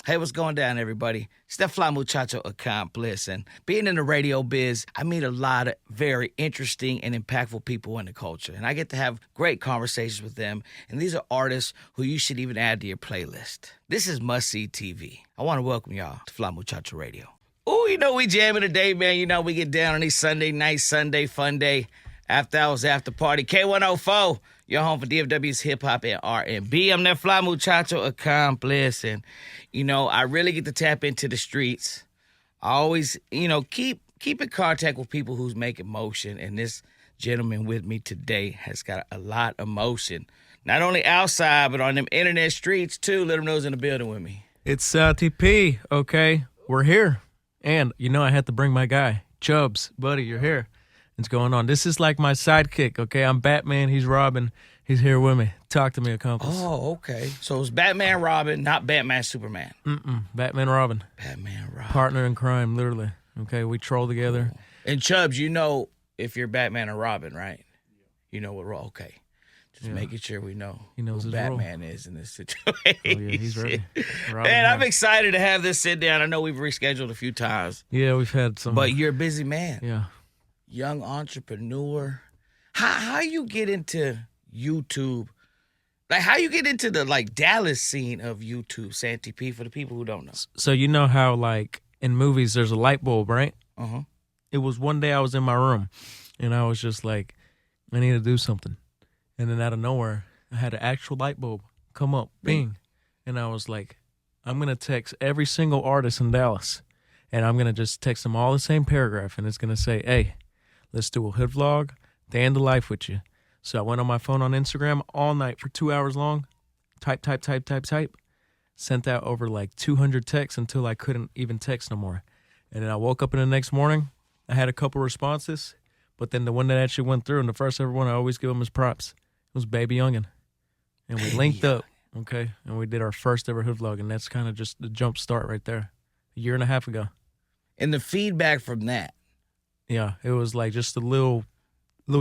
Hey, what's going down, everybody? It's that fly muchacho accomplice. And being in the radio biz, I meet a lot of very interesting and impactful people in the culture. And I get to have great conversations with them. And these are artists who you should even add to your playlist. This is Must See TV. I want to welcome y'all to Fly Muchacho Radio. Ooh, you know we jamming today, man. You know we get down on these Sunday nights, Sunday fun day, after hours, after party. K104. Your home for DFW's hip-hop and R&B. I'm that fly muchacho accomplice. And, you know, I really get to tap into the streets. I always, you know, keep in contact with people who's making motion. And this gentleman with me today has got a lot of motion. Not only outside, but on them internet streets, too. Let them know who's in the building with me. It's Santi P, okay? We're here. And, you know, I had to bring my guy, Chubbs. Buddy, you're here. What's going on? This is like my sidekick, okay? I'm Batman, he's Robin. He's here with me. Talk to me, accomplice. Oh, okay. So it's Batman Robin, not Batman Superman. Batman Robin. Batman Robin. Partner in crime, literally. Okay, we troll together. Cool. And Chubbs, you know if you're Batman or Robin, right? You know what role. Okay. Just making sure we know who Batman is in this situation. Oh, yeah, he's ready. Man, I'm excited to have this sit down. I know we've rescheduled a few times. Yeah, we've had some. But you're a busy man. Yeah. Young entrepreneur. How you get into YouTube? Like, how you get into the, like, Dallas scene of YouTube, Santi P, for the people who don't know? So you know how, like, in movies there's a light bulb, right? Uh-huh. It was one day I was in my room, and I was just like, I need to do something. And then out of nowhere, I had an actual light bulb come up, bing. And I was like, I'm going to text every single artist in Dallas, and I'm going to just text them all the same paragraph, and it's going to say, hey, let's do a hood vlog, day in the life with you. So I went on my phone on Instagram all night for 2 hours long, type, sent out over like 200 texts until I couldn't even text no more. And then I woke up in the next morning, I had a couple responses, but then the one that actually went through, and the first ever one, I always give him his props, it was Baby Youngin'. And we linked up, okay, and we did our first ever hood vlog, and that's kind of just the jump start right there, a year and a half ago. And the feedback from that. Yeah, it was like just a little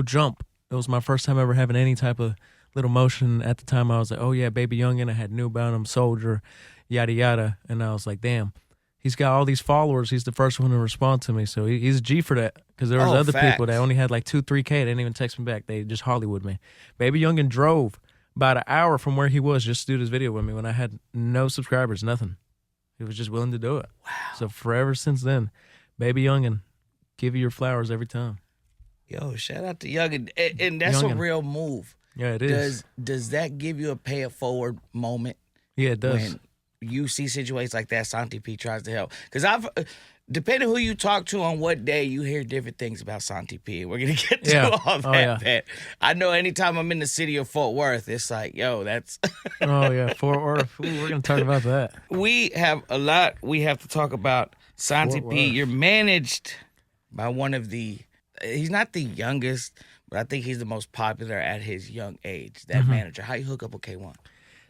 jump. It was my first time ever having any type of little motion. At the time, I was like, oh, yeah, Baby Youngin'. I had knew about him, Soldier, yada, yada. And I was like, damn, he's got all these followers. He's the first one to respond to me. So he's a G for that. Because there was other people that only had like 2-3K. They didn't even text me back. They just Hollywood me. Baby Youngin' drove about an hour from where he was just to do this video with me when I had no subscribers, nothing. He was just willing to do it. Wow. So forever since then, Baby Youngin', give you your flowers every time. Yo, shout out to Youngin. And that's Youngin'. a real move. Yeah, it is. Does that give you a pay it forward moment? Yeah, it does. When you see situations like that, Santi P tries to help. Because depending who you talk to on what day, you hear different things about Santi P. We're going to get to all that. Man. I know anytime I'm in the city of Fort Worth, it's like, yo, that's... Oh, yeah, Fort Worth. Ooh, we're going to talk about that. We have a lot we have to talk about. Santi P, you're managed by one of the... He's not the youngest, but I think he's the most popular at his young age, that manager. How you hook up with K1?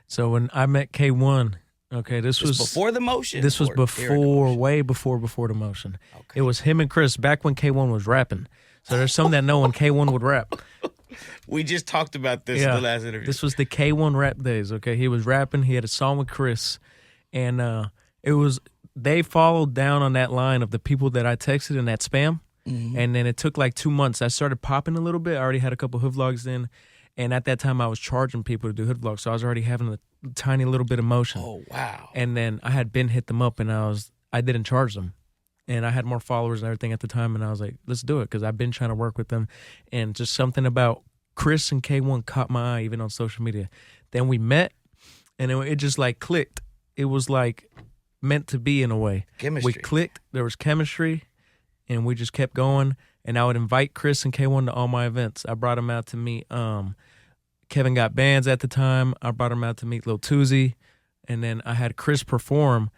So when I met K1, okay, this was before the motion? This was before, way before the motion. Okay. It was him and Chris back when K1 was rapping. So there's some that know when K1 would rap. We just talked about this in the last interview. This was the K1 rap days, okay? He was rapping. He had a song with Chris. And they followed down on that line of the people that I texted in that spam. Mm-hmm. And then it took like 2 months. I started popping a little bit. I already had a couple hood vlogs in. And at that time, I was charging people to do hood vlogs. So I was already having a tiny little bit of motion. Oh, wow. And then I had been hit them up, and I didn't charge them. And I had more followers and everything at the time. And I was like, let's do it, because I've been trying to work with them. And just something about Chris and K1 caught my eye, even on social media. Then we met, and it just like clicked. It was like meant to be in a way. Chemistry. We clicked. There was chemistry. And we just kept going, and I would invite Chris and K1 to all my events. I brought him out to meet Kevin Got Bands at the time. I brought him out to meet Lil Tuzi, and then I had Chris perform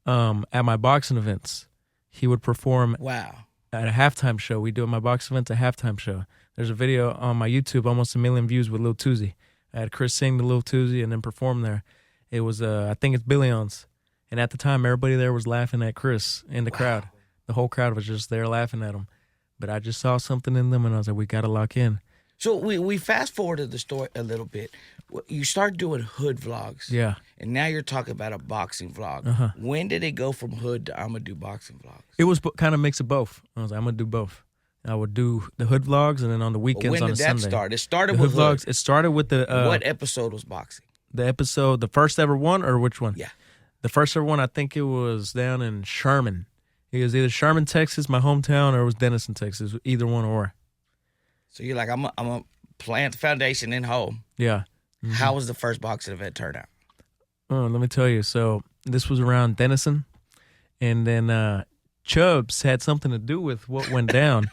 at my boxing events. He would perform at a halftime show. We do at my boxing events a halftime show. There's a video on my YouTube, almost 1 million views with Lil Tuzi. I had Chris sing to Lil Tuzi and then perform there. It was, I think it's Billions. And at the time, everybody there was laughing at Chris in the crowd. The whole crowd was just there laughing at him. But I just saw something in them, and I was like, we got to lock in. So we fast forwarded the story a little bit. You start doing hood vlogs. Yeah. And now you're talking about a boxing vlog. Uh-huh. When did it go from hood to I'm going to do boxing vlogs? It was kind of mix of both. I was like, I'm going to do both. I would do the hood vlogs, and then on the weekends When on did a that Sunday. start? It started The with hood. vlogs. It started with the What episode was boxing? the first ever one, or which one? Yeah. The first ever one, I think it was down in Sherman. It was either Sherman, Texas, my hometown, or it was Denison, Texas. Either one or. So you're like, I'm going to plant the foundation in home. Yeah. How was the first boxing event turn out? Oh, let me tell you. So this was around Denison, and then Chubbs had something to do with what went down.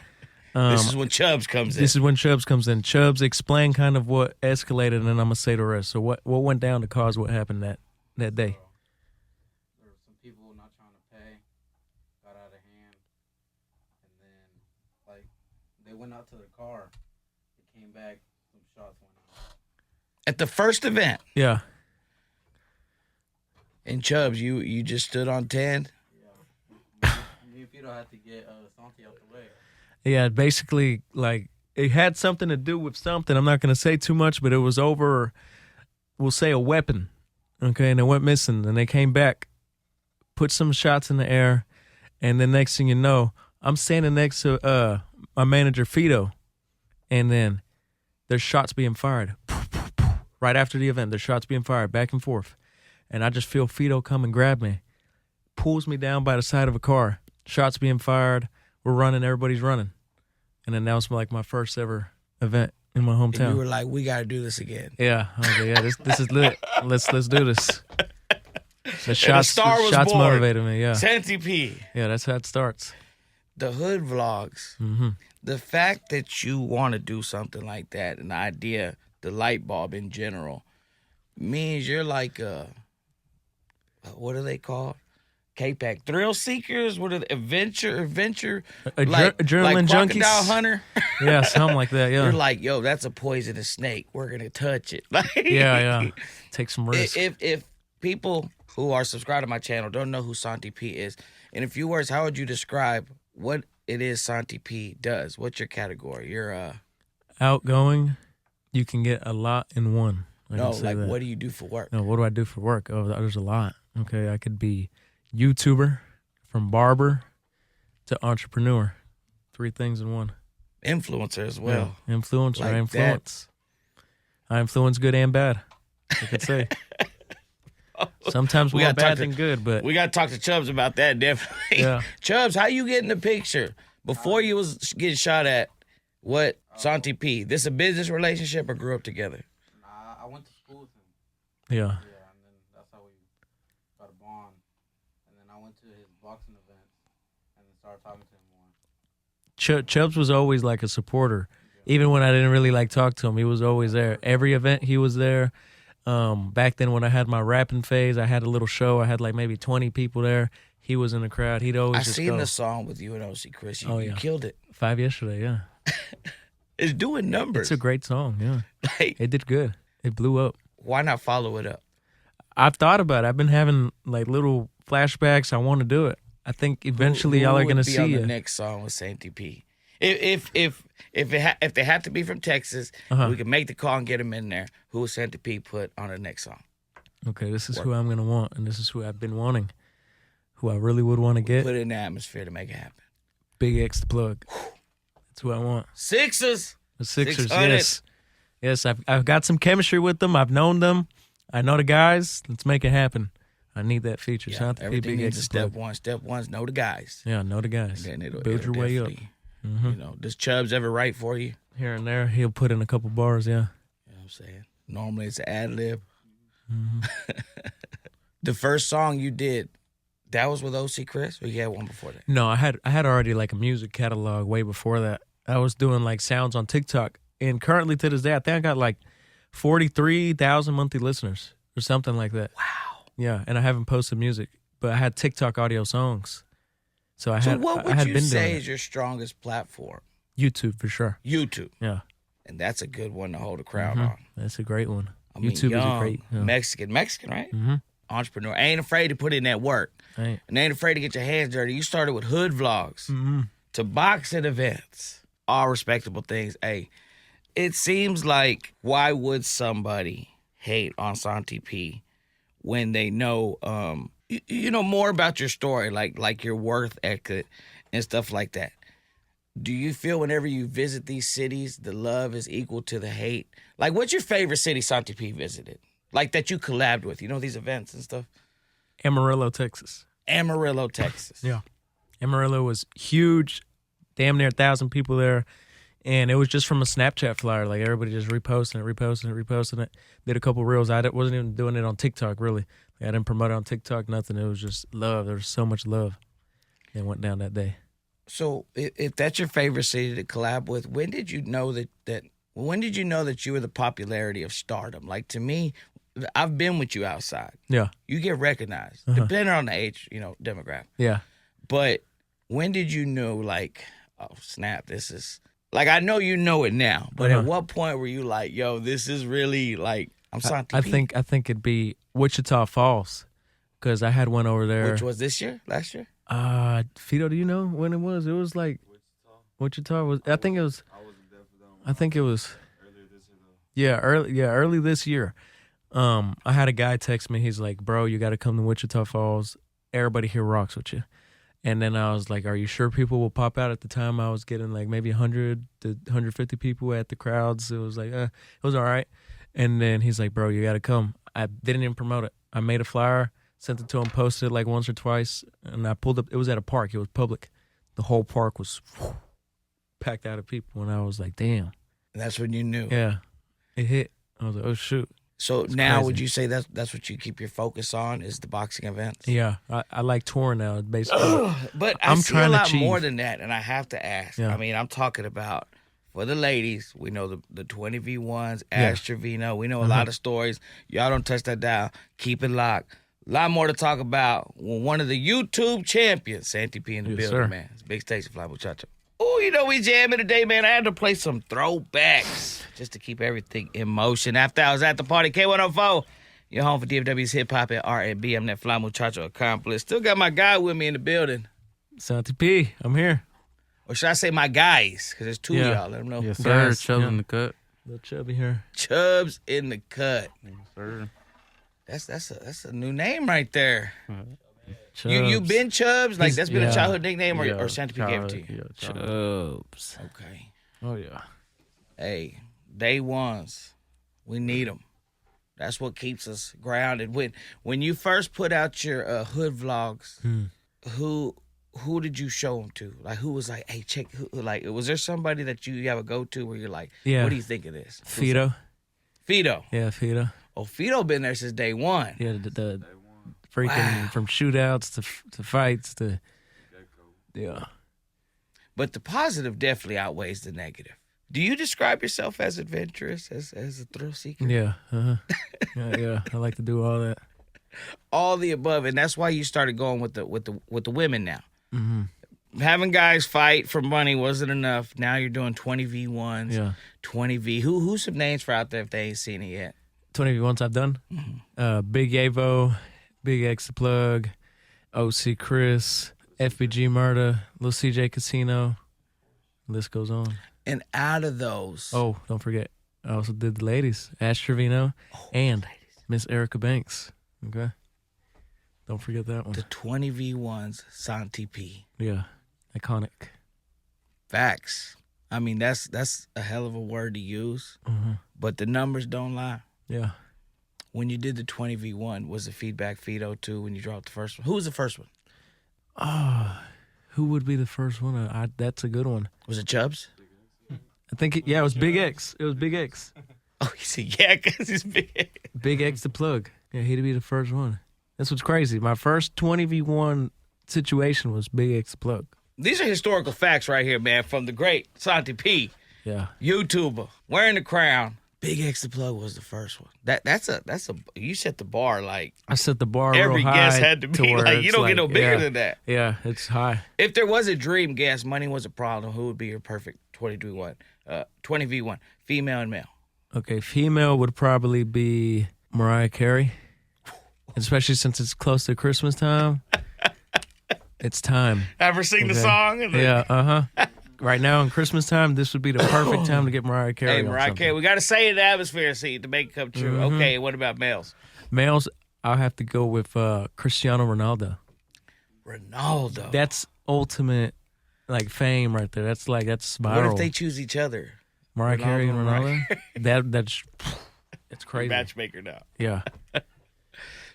This is when Chubbs comes in. This is when Chubbs comes in. Chubbs explained kind of what escalated, and then I'm gonna say the rest. So what went down to cause what happened that day? There were some people not trying to pay, got out of hand, and then like they went out to their car, they came back, some shots went off. At the first event. Yeah. And Chubbs, you just stood on 10? Yeah. Me and Fido had to get Santi out the way. Yeah, basically, like, it had something to do with something. I'm not going to say too much, but it was over, we'll say, a weapon, okay? And it went missing, and they came back, put some shots in the air, and the next thing you know, I'm standing next to my manager, Fido, and then there's shots being fired. Right after the event, there's shots being fired back and forth. And I just feel Fido come and grab me, pulls me down by the side of a car, shots being fired. We're running, everybody's running. And then that was like my first ever event in my hometown. And you were like, we got to do this again. Yeah, I was like, yeah, this is lit. Let's do this. The shots was born. motivated me, yeah. Santi P. Yeah, that's how it starts. The hood vlogs. Mm-hmm. The fact that you want to do something like that, an idea, the light bulb in general, means you're like what are they called? K-Pack thrill seekers? What are they? Adventure, like adrenaline crocodile junkies? hunter? Yeah, something like that, yeah. You're like, yo, that's a poisonous snake. We're gonna touch it. Like, Yeah. Take some risk. If people who are subscribed to my channel don't know who Santi P is, in a few words, how would you describe what it is Santi P does? What's your category? You're Outgoing, you can get a lot in one. what do you do for work? No, what do I do for work? Oh, there's a lot. Okay, I could be YouTuber, from barber to entrepreneur. 3 things in one. Influencer as well. Yeah. Influencer, Like I influence. I influence good and bad, I could say. Sometimes We more gotta talk bad to- than good, but We got to talk to Chubbs about that, definitely. Yeah. Chubbs, how you get in the picture? Before you was getting shot at, what, Santi P? This a business relationship or grew up together? I went to school with him. yeah. Yeah, and then that's how we got a bond. And then I went to his boxing events and then started talking to him more. Chubbs was always like a supporter. Even when I didn't really like talk to him, he was always there. Every event he was there. Back then when I had my rapping phase, I had a little show. I had like maybe 20 people there. He was in the crowd. He'd always I just seen go. the song with you and OC Chris. You, Oh, you yeah. killed it. 5 yesterday, yeah. It's doing numbers. It's a great song, yeah. Like, It did good. It blew up. why not follow it up? I've thought about it. I've been having like little flashbacks. I want to do it. I think eventually Who y'all are would gonna be see on the it. next song with Santi P. If they have to be from Texas, Uh-huh. we can make the call and get them in there. Who will Santi P put on the next song? Okay, this is who I'm gonna want, and this is who I've been wanting. Who I really would want to get. Put it in the atmosphere to make it happen. Big X the plug. That's who I want. Sixers. The Sixers, 600. yes. Yes, I've got some chemistry with them. I've known them. I know the guys. Let's make it happen. I need that feature. Yeah, Shout out to everything Big needs a X the step plug. one. Step one's know the guys. Yeah, know the guys. And then it'll Build your way up. definitely, Mm-hmm. You know, does Chubbs ever write for you? Here and there, he'll put in a couple bars. Yeah. You know what I'm saying? Normally it's an ad lib. Mm-hmm. The first song you did, that was with OC Chris, or you had one before that? No, I had already like a music catalog way before that. I was doing like sounds on TikTok, and currently to this day, I think I got like 43,000 monthly listeners or something like that. Wow. Yeah, and I haven't posted music, but I had TikTok audio songs. So I So had what I would had you been say doing is your strongest platform? it. YouTube for sure. YouTube. Yeah, And that's a good one to hold a crowd Mhm. on. That's a great one. I mean, YouTube young, is a great. Yeah. Mexican, right? Mm-hmm. Entrepreneur. Ain't afraid to put in that work. Right. And ain't afraid to get your hands dirty. You started with hood vlogs Mm-hmm. to boxing events. All respectable things. Hey, it seems like why would somebody hate on Santi P when they know you know more about your story, like your worth ethic and stuff like that. Do you feel whenever you visit these cities, the love is equal to the hate? Like, what's your favorite city Santi P visited? Like, that you collabed with, you know, these events and stuff? Amarillo, Texas. Amarillo, Texas. Yeah. Amarillo was huge, damn near 1,000 people there. And it was just from a Snapchat flyer. Like, everybody just reposting it. Did a couple reels. Wasn't even doing it on TikTok, really. Like, I didn't promote it on TikTok, nothing. It was just love. There was so much love that went down that day. So, if that's your favorite city to collab with, when did you know when did you know that you were the popularity of stardom? Like, to me, I've been with you outside. Yeah. You get recognized, depending on the age, you know, demographic. Yeah. But when did you know, like, oh, snap, this is... Like, I know you know it now, but at what point were you like, yo, this is really, like, I'm Santi P? I think it'd be Wichita Falls, because I had one over there. Which was this year? Last year? Fido, do you know when it was? It was like Wichita was. I think it was. Earlier this year, though. Early this year. I had a guy text me. He's like, "Bro, you got to come to Wichita Falls. Everybody here rocks with you." And then I was like, "Are you sure people will pop out?" At the time, I was getting like maybe 100 to 150 people at the crowds. It was like, it was all right. And then he's like, "Bro, you got to come." I didn't even promote it. I made a flyer, sent it to him, posted it like once or twice, and I pulled up. It was at a park. It was public. The whole park was packed out of people, and I was like, "Damn!" And that's when you knew. Yeah, it hit. I was like, "Oh shoot!" So It's now, crazy. would you say that's what you keep your focus on is the boxing events? Yeah, I like touring now. Basically, But I'm I'm see a trying to lot achieve. more than that, and I have to ask. Yeah. I mean, I'm talking about for the ladies. We know the 20v1s, Yeah. Ash Trevino. We know a lot of stories. Y'all don't touch that down. Keep it locked. A lot more to talk about. One of the YouTube champions, Santi P in the Yes, building, sir. man. It's a big station, Fly Muchacho. Oh, you know we jamming today, man. I had to play some throwbacks just to keep everything in motion. After I was at the party, K104, your home for DFW's hip hop and R&B. I'm that Fly Muchacho accomplice. Still got my guy with me in the building. Santi P, I'm here. Or should I say my guys? Because there's two Yeah. of y'all. Let them know. Yes, sir. Guys, Chubbs yeah. in the cut. Little Chubby here. Chubbs in the cut. Yes, sir. That's a new name right there. You Chubbs. been Chubbs? Like, He's- that's been a yeah. childhood nickname, or, Yeah, or Santi P gave it to you? Yeah, Chubbs. Okay. Oh yeah. Hey, day ones, we need them. That's what keeps us grounded. When you first put out your hood vlogs, who did you show them to? Like, who was like, hey, check, like, was there somebody that you have a go-to where you're like, Yeah. what do you think of this? Fido. Fido. Yeah, Fido. Oh, Fido been there since day one. Yeah, the freaking Wow. from shootouts to fights to yeah. But the positive definitely outweighs the negative. Do you describe yourself as adventurous, as a thrill seeker? Yeah. Yeah. I like to do all that. All the above, and that's why you started going with the women now. Mm-hmm. Having guys fight for money wasn't enough. Now you're doing 20v1s, Yeah. 20v. Who's some names for out there if they ain't seen it yet? 20v1s I've done. Big Avo, Big X the Plug, OC Chris, FBG Murda, Lil CJ Casino. List goes on. And out of those, Oh, don't forget, I also did the ladies, Ash Trevino and Miss Erica Banks. Okay. Don't forget that one. the 20v1s, Santi P. Yeah. Iconic. Facts. I mean, that's a hell of a word to use, but the numbers don't lie. Yeah. When you did the 20v1, was the feedback Fido too when you dropped the first one? Who was the first one? Who would be the first one? That's a good one. Was it Chubbs? I think, it was Big X. It was Big X. Oh, he said, yeah, because he's big. Big X the Plug. Yeah, he'd be the first one. That's what's crazy. My first 20v1 situation was Big X the Plug. These are historical facts right here, man, from the great Santi P, Yeah. YouTuber, wearing the crown. Big X the Plug was the first one. That's a you set the bar like I set the bar every real high guest had to be where like you it's don't get no bigger yeah, than that. Yeah, it's high. If there was a dream guest, money was a problem, who would be your perfect 20v1, female and male? Okay, female would probably be Mariah Carey, especially since it's close to Christmas time. It's time. Have her sing the Okay. song? And then Yeah, right now in Christmas time, this would be the perfect time to get Mariah Carey. Hey, on Mariah something. Carey, we got to say the atmosphere, see, to make it come true. Mhm. Okay, what about males? Males, I'll have to go with Cristiano Ronaldo. Ronaldo. That's ultimate like fame right there. That's viral. What if they choose each other? Mariah Carey and Ronaldo, Ronaldo? That's crazy. Matchmaker now. Yeah,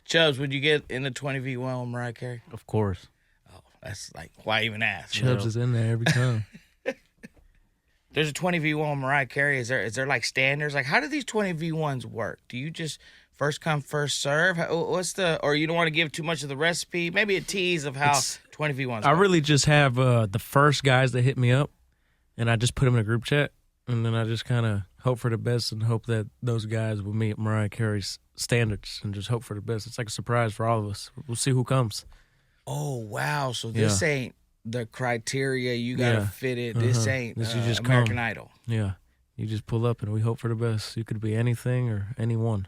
Chubbs, would you get in the 20v1 with Mariah Carey? Of course. Oh, that's like, why even ask? Chubbs is in there every time. There's a 20v1 with Mariah Carey. Is there like standards? Like, how do these 20v1s work? Do you just first come, first serve? What's or you don't want to give too much of the recipe? Maybe a tease of how 20v1s I work. really just have the first guys that hit me up, and I just put them in a group chat, and then I just kind of hope for the best and hope that those guys will meet Mariah Carey's standards and just hope for the best. It's like a surprise for all of us. We'll see who comes. Oh, wow. So this ain't the criteria. You got to Yeah. fit it. This Uh-huh. ain't This you just American come. Idol. Yeah, you just pull up, and we hope for the best. You could be anything or anyone.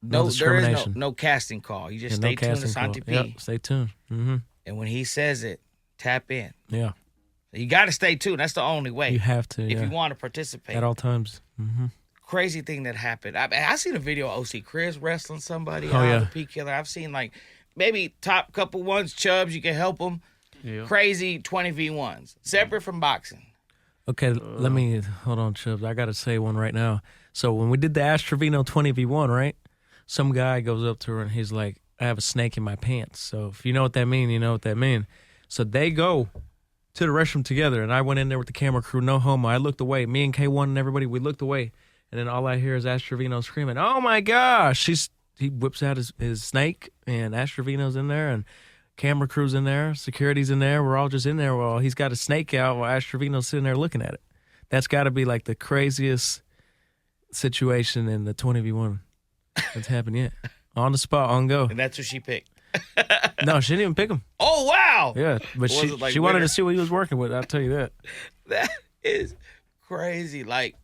No, there is discrimination. no casting call. You just Yeah, stay tuned to Santi P. Yep, stay tuned. Mm-hmm. And when he says it, tap in. Yeah, You got to stay tuned. That's the only way. you have to. if Yeah. you want to participate. At all times. Mm-hmm. Crazy thing that happened. I seen a video of OC Chris wrestling somebody. Oh, yeah. The P Killer. I've seen like maybe top couple ones. Chubbs, you can help them. Yeah. Crazy 20v1s. Separate from boxing. Okay, let me hold on, Chubbs. I gotta say one right now. So when we did the Ash Trevino 20v1, right? Some guy goes up to her and he's like, "I have a snake in my pants." So if you know what that means, you know what that means. So they go to the restroom together, and I went in there with the camera crew, no homo. I looked away. Me and K1 and everybody, we looked away, and then all I hear is Ash Trevino screaming, "Oh my gosh!" He whips out his snake, and Ash Trevino's in there, and camera crew's in there, security's in there. We're all just in there while he's got a snake out while Ash Trevino's sitting there looking at it. That's got to be like the craziest situation in the 20v1 that's happened yet. On the spot, on go. And that's who she picked. No, she didn't even pick him. Oh, wow. Yeah, but Was she it like she wanted winner? to see what he was working with. I'll tell you that. That is crazy. Like,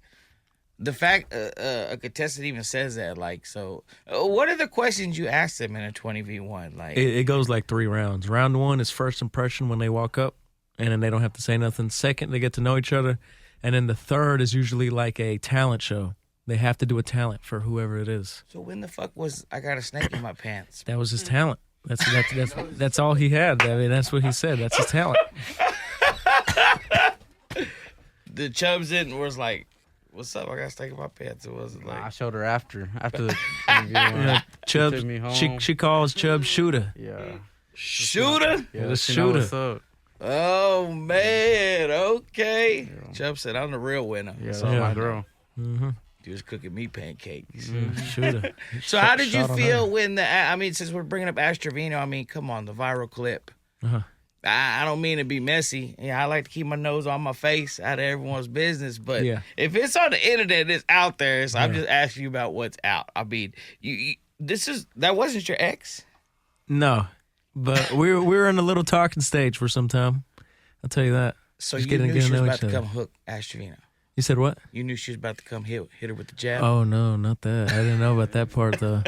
the fact a contestant even says that, like, so what are the questions you ask them in a 20v1? Like, It goes like 3 rounds. Round 1 is first impression when they walk up, and then they don't have to say nothing. Second, they get to know each other, and then the third is usually like a talent show. They have to do a talent for whoever it is. so when the fuck was I got a snake in my pants? That was his talent. That's all he had. I mean, that's what he said. That's his talent. The Chubbs didn't was like, what's up? I got a snake in my pants. It wasn't like, I showed her after the Yeah, Chubbs. took me home. She calls Chubbs Shooter. Yeah. shooter? Yeah, Yeah, the she know what's shooter. up. Oh, man. Okay. Yeah. Chubb said, I'm the real winner. Yeah, that's Yeah. my girl. Mm-hmm. You was cooking me pancakes. Shooter. So how did you Shot on feel her. when I mean, since we're bringing up Ash Trevino, I mean, come on, the viral clip. Uh-huh. I don't mean to be messy. Yeah, I like to keep my nose on my face out of everyone's business. But Yeah. if it's on the internet, it's out there. So I'm Yeah. just asking you about what's out. I mean, that wasn't your ex? No, but we were in a little talking stage for some time. I'll tell you that. So Just you getting knew she to was know about each to other. come hook Ash Trevino. You said what? You knew she was about to come hit her with the jab. Oh no, not that. I didn't know about that part though.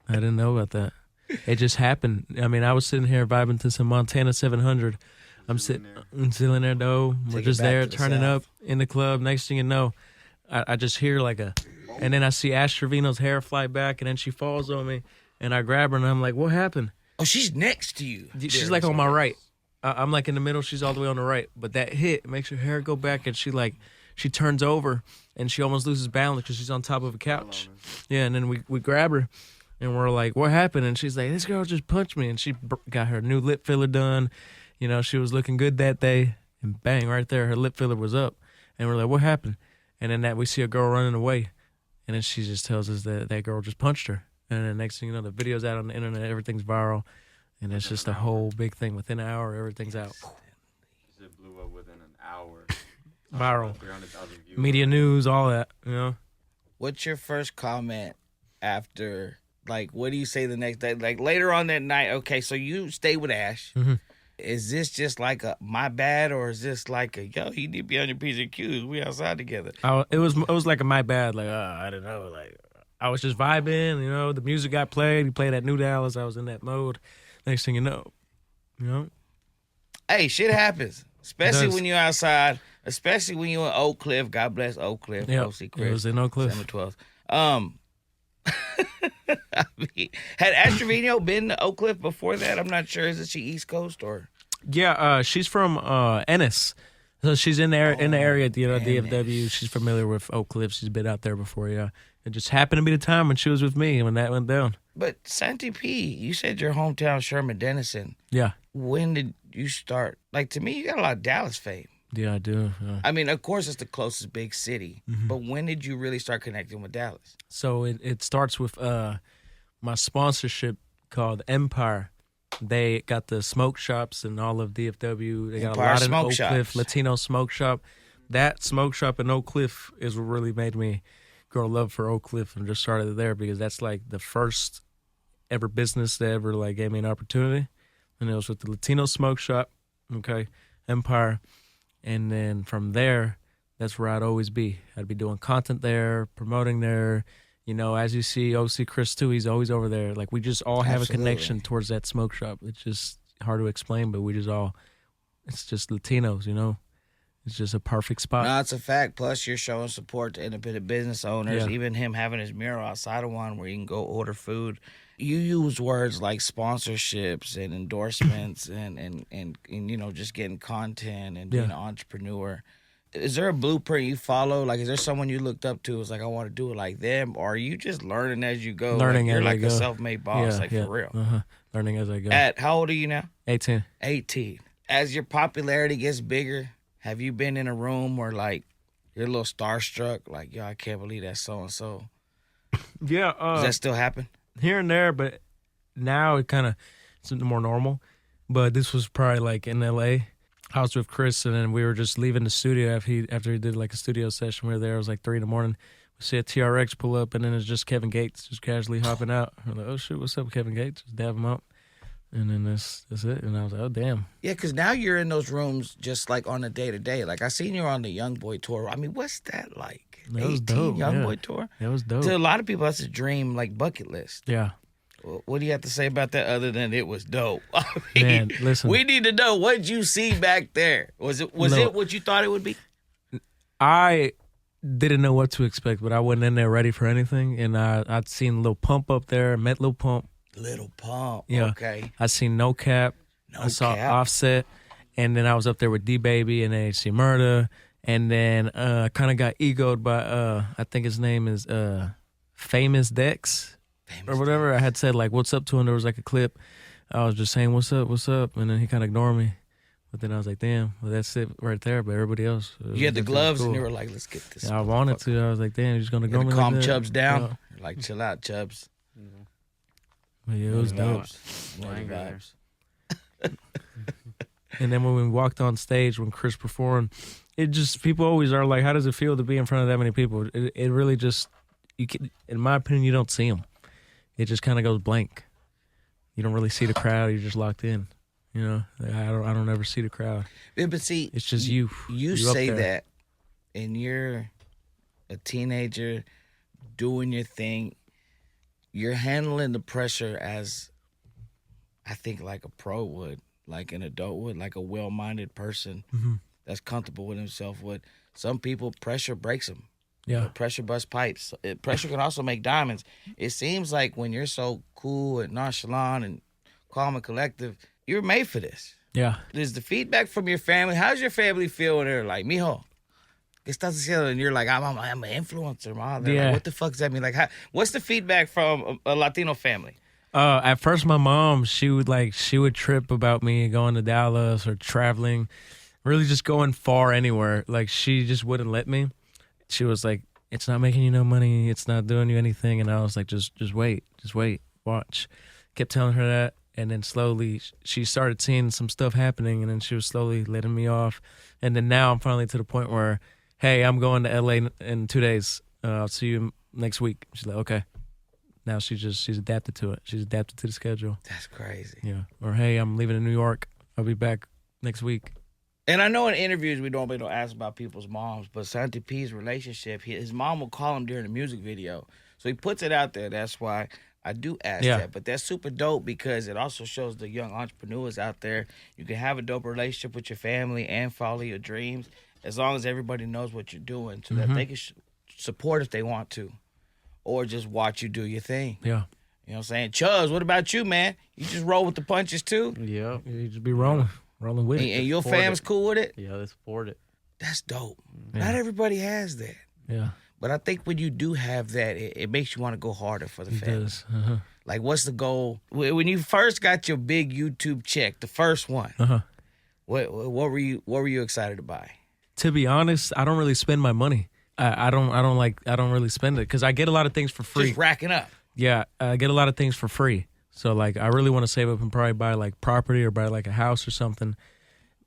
I didn't know about that. It just happened. I mean, I was sitting here vibing to some Montana 700. I'm sitting in there though. We're Take it just back there to the turning South. up in the club. Next thing you know, I just hear like and then I see Ash Trevino's hair fly back, and then she falls on me, and I grab her, and I'm like, "What happened?" Oh, she's next to you. She's like on my right. I'm like in the middle. She's all the way on the right. But that hit makes her hair go back, and she turns over, and she almost loses balance because she's on top of a couch. Yeah, and then we grab her, and we're like, "What happened?" And she's like, "This girl just punched me," and she got her new lip filler done. You know, she was looking good that day, and bang, right there, her lip filler was up. And we're like, "What happened?" And then we see a girl running away, and then she just tells us that girl just punched her. And then next thing you know, the video's out on the internet, everything's viral, and it's just a whole big thing. Within an hour, everything's out. It blew up within an hour. Viral. 300,000 views. Media news, all that, you know? What's your first comment after? Like, what do you say the next day? Like, later on that night, okay, so you stay with Ash. Mhm. Is this just like a my bad, or is this like a, yo, you need to be on your P's and Q's. We outside together. It was like a my bad, like, I don't know, like, I was just vibing, you know, the music got played, he played at New Dallas, I was in that mode. Next thing you know? Hey, shit happens. Especially does. when you're outside especially when you in Oak Cliff. God bless Oak Cliff. Yeah, OC Chris. it was in Oak Cliff. December 12th. I mean, had Astrovino been to Oak Cliff before that? I'm not sure. Is she East Coast or? Yeah, she's from Ennis. So she's in there in the area, DFW. She's familiar with Oak Cliff. She's been out there before, yeah. It just happened to be the time when she was with me when that went down. But Santi P, you said your hometown, Sherman Denison. Yeah. When did you start? Like, to me, you got a lot of Dallas fame. Yeah, I do. I mean, of course, it's the closest big city. Mm-hmm. But when did you really start connecting with Dallas? So it starts with my sponsorship called Empire. They got the smoke shops and all of DFW. They got Empire a lot of smoke Oak shops. Cliff Latino smoke shop. That smoke shop in Oak Cliff is what really made me grow love for Oak Cliff and just started there because that's like the first ever business that ever like gave me an opportunity. And it was with the Latino smoke shop, okay, Empire. And then from there, that's where I'd always be. I'd be doing content there, promoting there. You know, as you see OC Chris too, he's always over there. Like we just all have Absolutely. a connection towards that smoke shop. It's just hard to explain, but we just all, it's just Latinos, you know? It's just a perfect spot. No, it's a fact. Plus, you're showing support to independent business owners. Yeah. Even him having his mural outside of one where you can go order food. You use words like sponsorships and endorsements and you know, just getting content and being an entrepreneur. Is there a blueprint you follow? Like, is there someone you looked up to? It's like, I want to do it like them. Or are you just learning as you go? Learning like, you're as I like go. a self-made boss, Yeah, like yeah. for real. Learning as I go. At how old are you now? 18. 18. As your popularity gets bigger, have you been in a room where like you're a little starstruck? Like, yo, I can't believe that's so-and-so. Yeah. Does that still happen? Here and there, but now it's more normal. But this was probably like in LA. I was with Chris, and then we were just leaving the studio after he did like a studio session. We were there. It was like 3 a.m. We see a TRX pull up, and then it's just Kevin Gates just casually hopping out. We're like, oh shit, what's up, Kevin Gates? Just dab him up, and then that's it. And I was like, oh damn. Yeah, because now you're in those rooms just like on a day-to-day. Like, I seen you on the Young Boy tour. I mean, what's that like? That was 18 dope, Young yeah. Boy tour? That was dope. To a lot of people, that's a dream, like, bucket list. Yeah. What do you have to say about that other than it was dope? I mean, Man, listen. we need to know, what did you see back there? Was it what you thought it would be? I didn't know what to expect, but I went in there ready for anything, and I'd seen Lil Pump up there, met Lil Pump. Little Pump. Yeah. Okay. I seen No Cap. No I saw Cap. Offset, and then I was up there with D-Baby and AC Murder, and then I kind of got egoed by, I think his name is Famous Dex. Or whatever. I had said like what's up to him. There was like a clip. I was just saying what's up, and then he kind of ignored me. But then I was like, damn, well that's it right there. But everybody else, You had the gloves, and you cool. were like, let's get this. Yeah, I wanted to. I was like, damn, you're just gonna You ignore had me to calm like that? Chubbs down. Yeah. You're like, chill out, Chubbs. But yeah, it was dope. Know the Anger there. vibes. And then when we walked on stage, when Chris performed, it just people always are like, how does it feel to be in front of that many people? It really just, in my opinion, you don't see them. It just kind of goes blank. You don't really see the crowd. You're just locked in. You know, I don't ever see the crowd. Yeah, but see, It's just you. You You up say there. that, and you're a teenager doing your thing. You're handling the pressure as, I think, like a pro would, like an adult would, like a well-minded person that's comfortable with himself would. Some people, pressure breaks them. Yeah. Pressure busts pipes. Pressure can also make diamonds. It seems like when you're so cool and nonchalant and calm and collective, you're made for this. Yeah. Is the feedback from your family? How's your family feel when they're like, mijo, ¿qué estás haciendo? And you're like, I'm an influencer, ma. They're Yeah. like, what the fuck does that mean? Like, what's the feedback from a Latino family? At first, my mom, she would trip about me going to Dallas or traveling, really just going far anywhere. Like, she just wouldn't let me. She was like, it's not making you no money. It's not doing you anything. And I was like, just wait, watch. Kept telling her that. And then slowly she started seeing some stuff happening, and then she was slowly letting me off. And then now I'm finally to the point where, hey, I'm going to LA in 2 days. I'll see you next week. She's like, okay. Now she's adapted to it. She's adapted to the schedule. That's crazy. Yeah. Or, hey, I'm leaving in New York. I'll be back next week. And I know in interviews we don't ask about people's moms, but Santi P's relationship, his mom will call him during the music video. So he puts it out there. That's why I do ask that. But that's super dope because it also shows the young entrepreneurs out there you can have a dope relationship with your family and follow your dreams. as long as everybody knows what you're doing, so that they can support if they want to, or just watch you do your thing. Yeah. You know what I'm saying? Chubbs, what about you, man? You just roll with the punches too? Yeah. You just be rolling with it. And your support fam's it. cool with it? Yeah, they support it. That's dope. Yeah. Not everybody has that. Yeah, But I think when you do have that, it makes you want to go harder for the it family. does. Like, what's the goal? When you first got your big YouTube check, the first one, what were you excited to buy? To be honest, I don't really spend my money. I don't really spend it because I get a lot of things for free. Just racking up. Yeah, I get a lot of things for free. So like, I really want to save up and probably buy like property or buy like a house or something.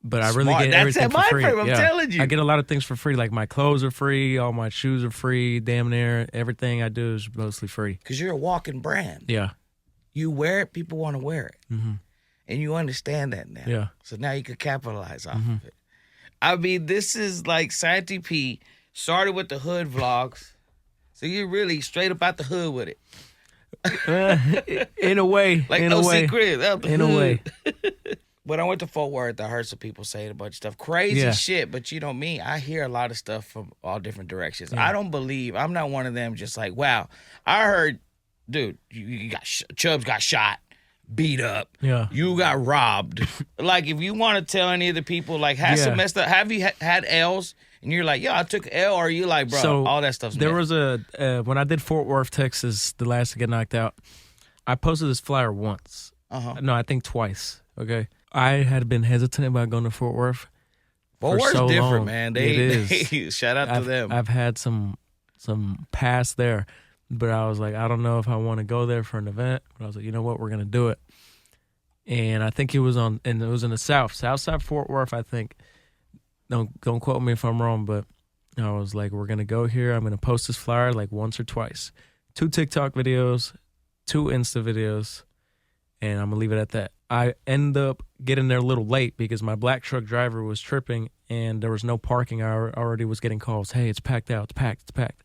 But I really Smart. get That's everything at for my free. frame, I'm telling you. I get a lot of things for free. Like my clothes are free, all my shoes are free, damn near everything I do is mostly free. Because you're a walking brand. Yeah, You wear it, people want to wear it. Mm-hmm. And you understand that now. Yeah. So now you can capitalize off of it. I mean, this is like Santi P started with the hood vlogs. So you're really straight up out the hood with it. in a way, Like in no a way, secret. Out the in hood. a way. When I went to Fort Worth, I heard some people saying a bunch of stuff. Crazy Yeah. shit, but you know me, I hear a lot of stuff from all different directions. I don't believe, I'm not one of them just like, wow, I heard, dude, you got Chubbs got shot, beat up. Yeah. You got robbed. Like, if you want to tell any of the people, like, have some Yeah. messed up, have you had L's? And you're like, I took L, or are you like, bro, So all that stuff's there messed. was when I did Fort Worth, Texas, the last to get knocked out, I posted this flyer once. No, I think twice. Okay. I had been hesitant about going to Fort Worth. Fort for Worth's so different, long. man. It is. Shout out to them. I've had some past there, but I was like, I don't know if I want to go there for an event. But I was like, you know what, we're gonna do it. And I think it was in the south side Fort Worth. I think. Don't quote me if I'm wrong, but I was like, we're gonna go here. I'm gonna post this flyer like once or twice, 2 TikTok videos, 2 Insta videos, and I'm gonna leave it at that. I end up getting there a little late because my black truck driver was tripping and there was no parking. I already was getting calls. Hey, it's packed out. It's packed.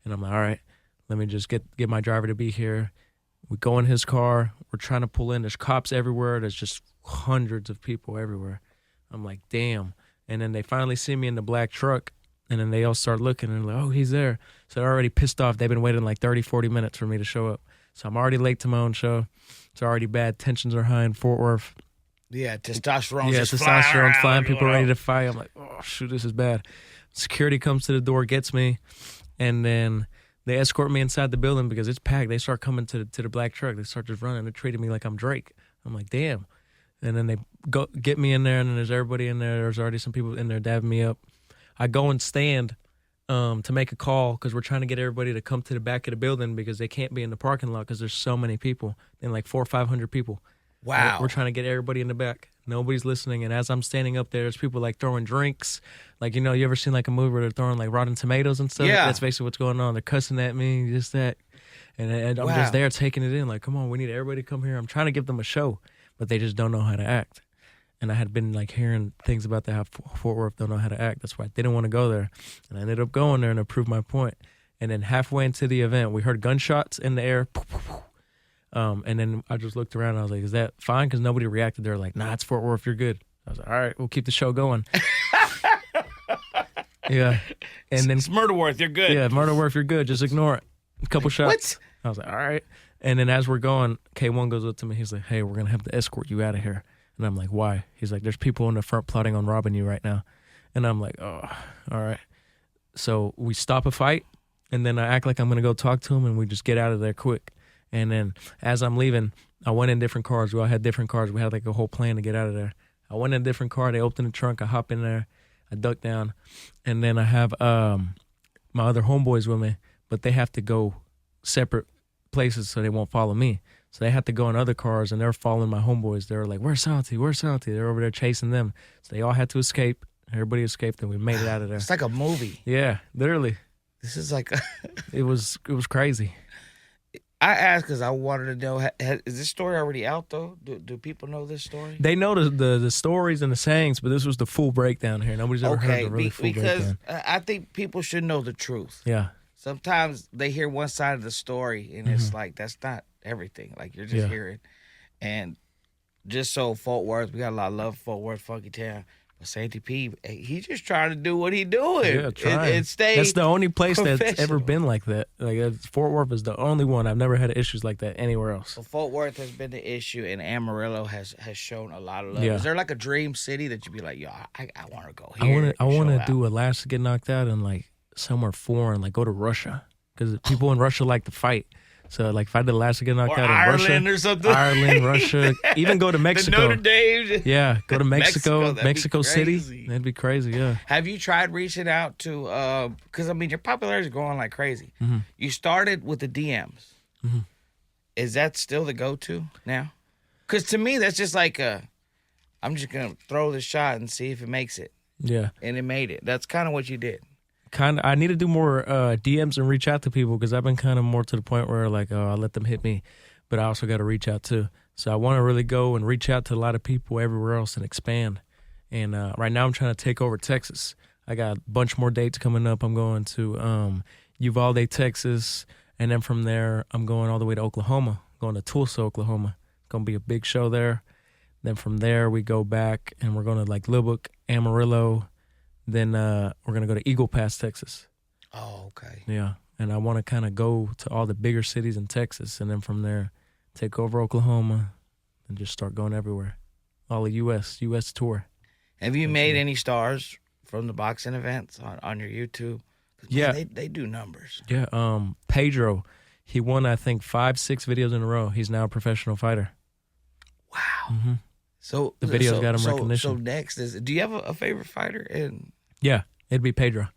And I'm like, all right, let me just get my driver to be here. We go in his car. We're trying to pull in. There's cops everywhere. There's just hundreds of people everywhere. I'm like, damn. And then they finally see me in the black truck. And then they all start looking and like, oh, he's there. So they're already pissed off. They've been waiting like 30, 40 minutes for me to show up. So I'm already late to my own show. It's already bad. Tensions are high in Fort Worth. Yeah, testosterone. Yeah, just testosterone's flying. People around. ready to fight. I'm like, oh, shoot, this is bad. Security comes to the door, gets me. And then they escort me inside the building because it's packed. They start coming to the black truck. They start just running. They're treating me like I'm Drake. I'm like, damn. And then they go get me in there, and then there's everybody in there. There's already some people in there dabbing me up. I go and stand to make a call because we're trying to get everybody to come to the back of the building because they can't be in the parking lot because there's so many people and like 400 or 500 people. Wow. We're trying to get everybody in the back. Nobody's listening. And as I'm standing up there, there's people like throwing drinks. Like, you ever seen like a movie where they're throwing like rotten tomatoes and stuff? Yeah. That's basically what's going on. They're cussing at me, just that. And I'm Wow. just there taking it in. Like, come on, we need everybody to come here. I'm trying to give them a show, but they just don't know how to act. And I had been like hearing things about that, how Fort Worth don't know how to act. That's why I didn't want to go there. And I ended up going there and I proved my point. And then halfway into the event, we heard gunshots in the air. And then I just looked around and I was like, is that fine? Because nobody reacted. They were like, nah, it's Fort Worth. You're good. I was like, all right, we'll keep the show going. Yeah. And then, It's Murderworth. You're good. yeah, Murder Worth, you're good. Just ignore it. A couple shots. What? I was like, all right. And then as we're going, K1 goes up to me. He's like, hey, we're going to have to escort you out of here. And I'm like, why? He's like, there's people in the front plotting on robbing you right now. And I'm like, oh, all right. So we stop a fight, and then I act like I'm going to go talk to him, and we just get out of there quick. And then as I'm leaving, I went in different cars. We all had different cars. We had like a whole plan to get out of there. I went in a different car. They opened the trunk. I hop in there. I duck down. And then I have my other homeboys with me, but they have to go separate places so they won't follow me. So they had to go in other cars, and they're following my homeboys. They were like, where's Santi? Where's Santi? They're over there chasing them. So they all had to escape. Everybody escaped, and we made it out of there. It's like a movie. Yeah, literally. This is like, It was crazy. I asked because I wanted to know, is this story already out, though? Do people know this story? They know the stories and the sayings, but this was the full breakdown here. Nobody's ever heard the really full because breakdown. I think people should know the truth. Yeah, Sometimes they hear one side of the story, and it's like, that's not everything. Like, you're just Yeah. hearing. And just so Fort Worth, we got a lot of love for Fort Worth, Funky Town. But Santi P, he just trying to do what he doing. Yeah, trying. And stay That's the only place that's ever professional. been like that. Fort Worth is the only one. I've never had issues like that anywhere else. So Fort Worth has been the issue, and Amarillo has shown a lot of love. Yeah. Is there like a dream city that you'd be like, yo, I want to go here? I want show to out? do Alaska get knocked out and like somewhere foreign, like go to Russia, because people in Russia like to fight. So like if I did Alaska get knocked Or out in Ireland Russia, or something. Ireland, Russia, even go to The Mexico. Notre Dame. Yeah, go to Mexico, that'd be Mexico City. crazy. That'd be crazy. Yeah. Have you tried reaching out to? Because I mean, your popularity is growing like crazy. Mhm. You started with the DMs. Mhm. Is that still the go-to now? Because to me, that's just like I'm just gonna throw the shot and see if it makes it, Yeah. and it made it. That's kind of what you did. I need to do more DMs and reach out to people, because I've been kind of more to the point where like, oh, I let them hit me, but I also got to reach out too. So I want to really go and reach out to a lot of people everywhere else and expand. And right now I'm trying to take over Texas. I got a bunch more dates coming up. I'm going to Uvalde, Texas, and then from there I'm going all the way to Oklahoma, going to Tulsa, Oklahoma. It's going to be a big show there. Then from there we go back and we're going to like Lubbock, Amarillo. Then we're going to go to Eagle Pass, Texas. Oh, okay. Yeah. And I want to kind of go to all the bigger cities in Texas. And then from there, take over Oklahoma and just start going everywhere. All the U.S. tour. Have you made any stars from the boxing events on your YouTube? 'Cause, man, Yeah. they do numbers. Yeah. Pedro, he won, I think, 5-6 videos in a row. He's now a professional fighter. Wow. Mm-hmm. So The video's got him recognition. So next is, do you have a favorite fighter? And Yeah. It'd be Pedro.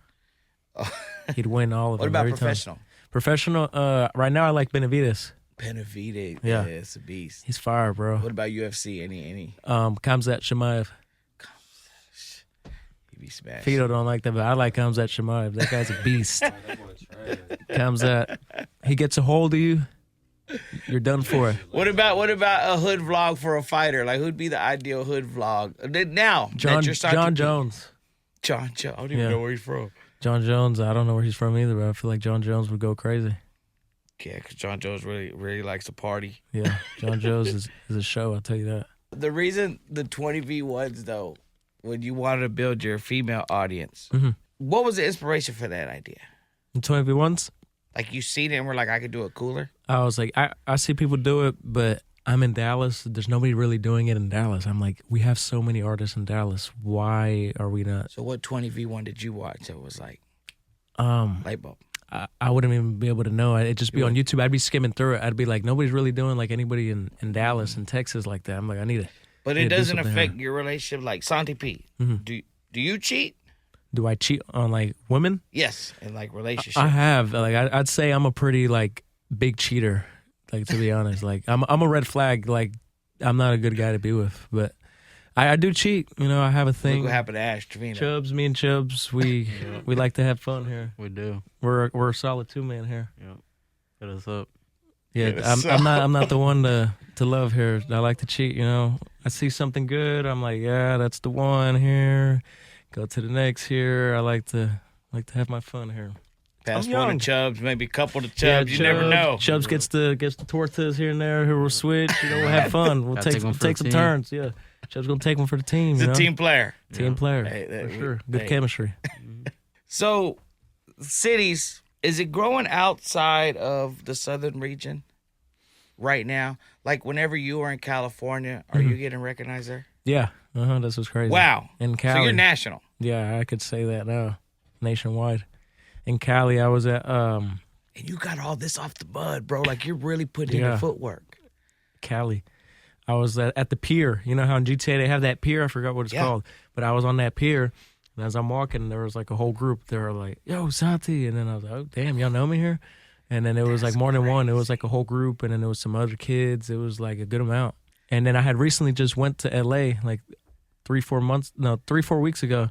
He'd win all of what them about every professional? time. Professional, right now I like Benavides. Benavidez, Yeah. it's a beast. He's fire, bro. What about UFC? Any? Kamzat Shemaev. He be smashed. Fido don't like that, but I like Kamzat Shemaev. That guy's a beast. That boy trash. Kamzat, he gets a hold of you, you're done for. What about a hood vlog for a fighter? Like, who'd be the ideal hood vlog? Now, John that you're starting John to- Jones. John Jones. I don't even Yeah. know where he's from. John Jones, I don't know where he's from either, but I feel like John Jones would go crazy. Yeah, because John Jones really likes to party. Yeah, John Jones is a show, I'll tell you that. The reason the 20v1s, though, when you wanted to build your female audience, Mhm. what was the inspiration for that idea? The 20v1s, Like, you seen it and were like, I could do it cooler? I was like, I see people do it, but I'm in Dallas. There's nobody really doing it in Dallas. I'm like, we have so many artists in Dallas. Why are we not? So what 20v1 did you watch that was like light bulb? I wouldn't even be able to know. It'd just be on YouTube. I'd be skimming through it. I'd be like, nobody's really doing like anybody in Dallas and Texas like that. I'm like, I need it. But Yeah, it do doesn't something affect here. your relationship. Like Santi P, Mhm. do you cheat? Do I cheat on like women? Yes, in like relationships. I have. Like I'd say I'm a pretty like big cheater. Like to be honest, like I'm a red flag. Like I'm not a good guy to be with, but I do cheat. You know, I have a Look thing. what happened to Ash Trevino. Chubbs, me and Chubbs, we like to have fun here. We do. We're a solid 2-man here. Yep. Hit us up. Yeah, Yes. I'm not the one to love here. I like to cheat. You know, I see something good, I'm like, yeah, that's the one here. Go to the next here. I like to have my fun here. Pass I'm one young. to Chubbs, maybe a couple to Chubbs. Yeah, You never know. Chubbs gets the tortas here and there. Here we'll switch. You know, we'll have fun. We'll Gotta take take one for take the some team. turns. Yeah, Chubbs gonna take one for the team. He's You a know? team player. Team player Hey, for we- sure. Good hey. chemistry. So, cities, is it growing outside of the southern region right now? Like whenever you were in California, are you getting recognized there? Yeah, this was crazy. Wow. In So Cali, you're national. yeah, I could say that now, nationwide. In Cali, I was at And you got all this off the bud, bro. Like you're really putting in Yeah. the footwork. Cali. I was at the pier. You know how in GTA they have that pier? I forgot what it's Yeah. called. But I was on that pier, and as I'm walking, there was like a whole group. They were like, yo, Santi. And then I was like, oh, damn, y'all know me here? And then it was like more than one. It was like a whole group, and then there was some other kids. It was like a good amount. And then I had recently just went to L.A. like 3-4 weeks ago.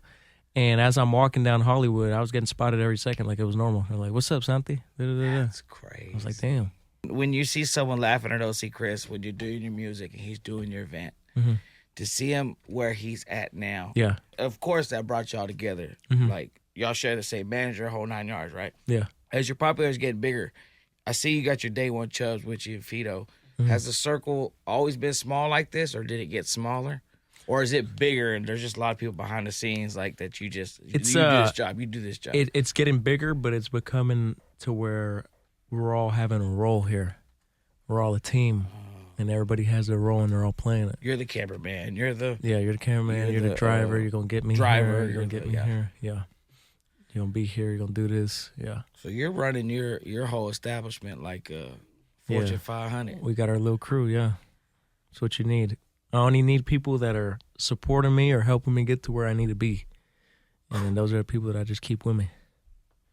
And as I'm walking down Hollywood, I was getting spotted every second like it was normal. They're like, what's up, Santi? Da-da-da-da. That's crazy. I was like, damn. When you see someone laughing at OC Chris when you're doing your music and he's doing your event, Mhm. to see him where he's at now, Yeah. of course that brought y'all together. Mhm. Like y'all share the same manager, whole 9 yards, right? Yeah. As your popularity is getting bigger, I see you got your day one Chubbs with you and Fido. Mm-hmm. Has the circle always been small like this, or did it get smaller? Or is it bigger and there's just a lot of people behind the scenes like that you do this job, you do this job? It's getting bigger, but it's becoming to where we're all having a role here. We're all a team, and everybody has their role, and they're all playing it. You're the cameraman. You're the You're the cameraman. You're the driver. You're gonna get me driver, here. You're gonna get me here. Yeah. You're gonna be here. You're gonna do this. Yeah. So you're running your whole establishment like Fortune 500. We got our little crew. Yeah. That's what you need. I only need people that are supporting me or helping me get to where I need to be, and then those are the people that I just keep with me.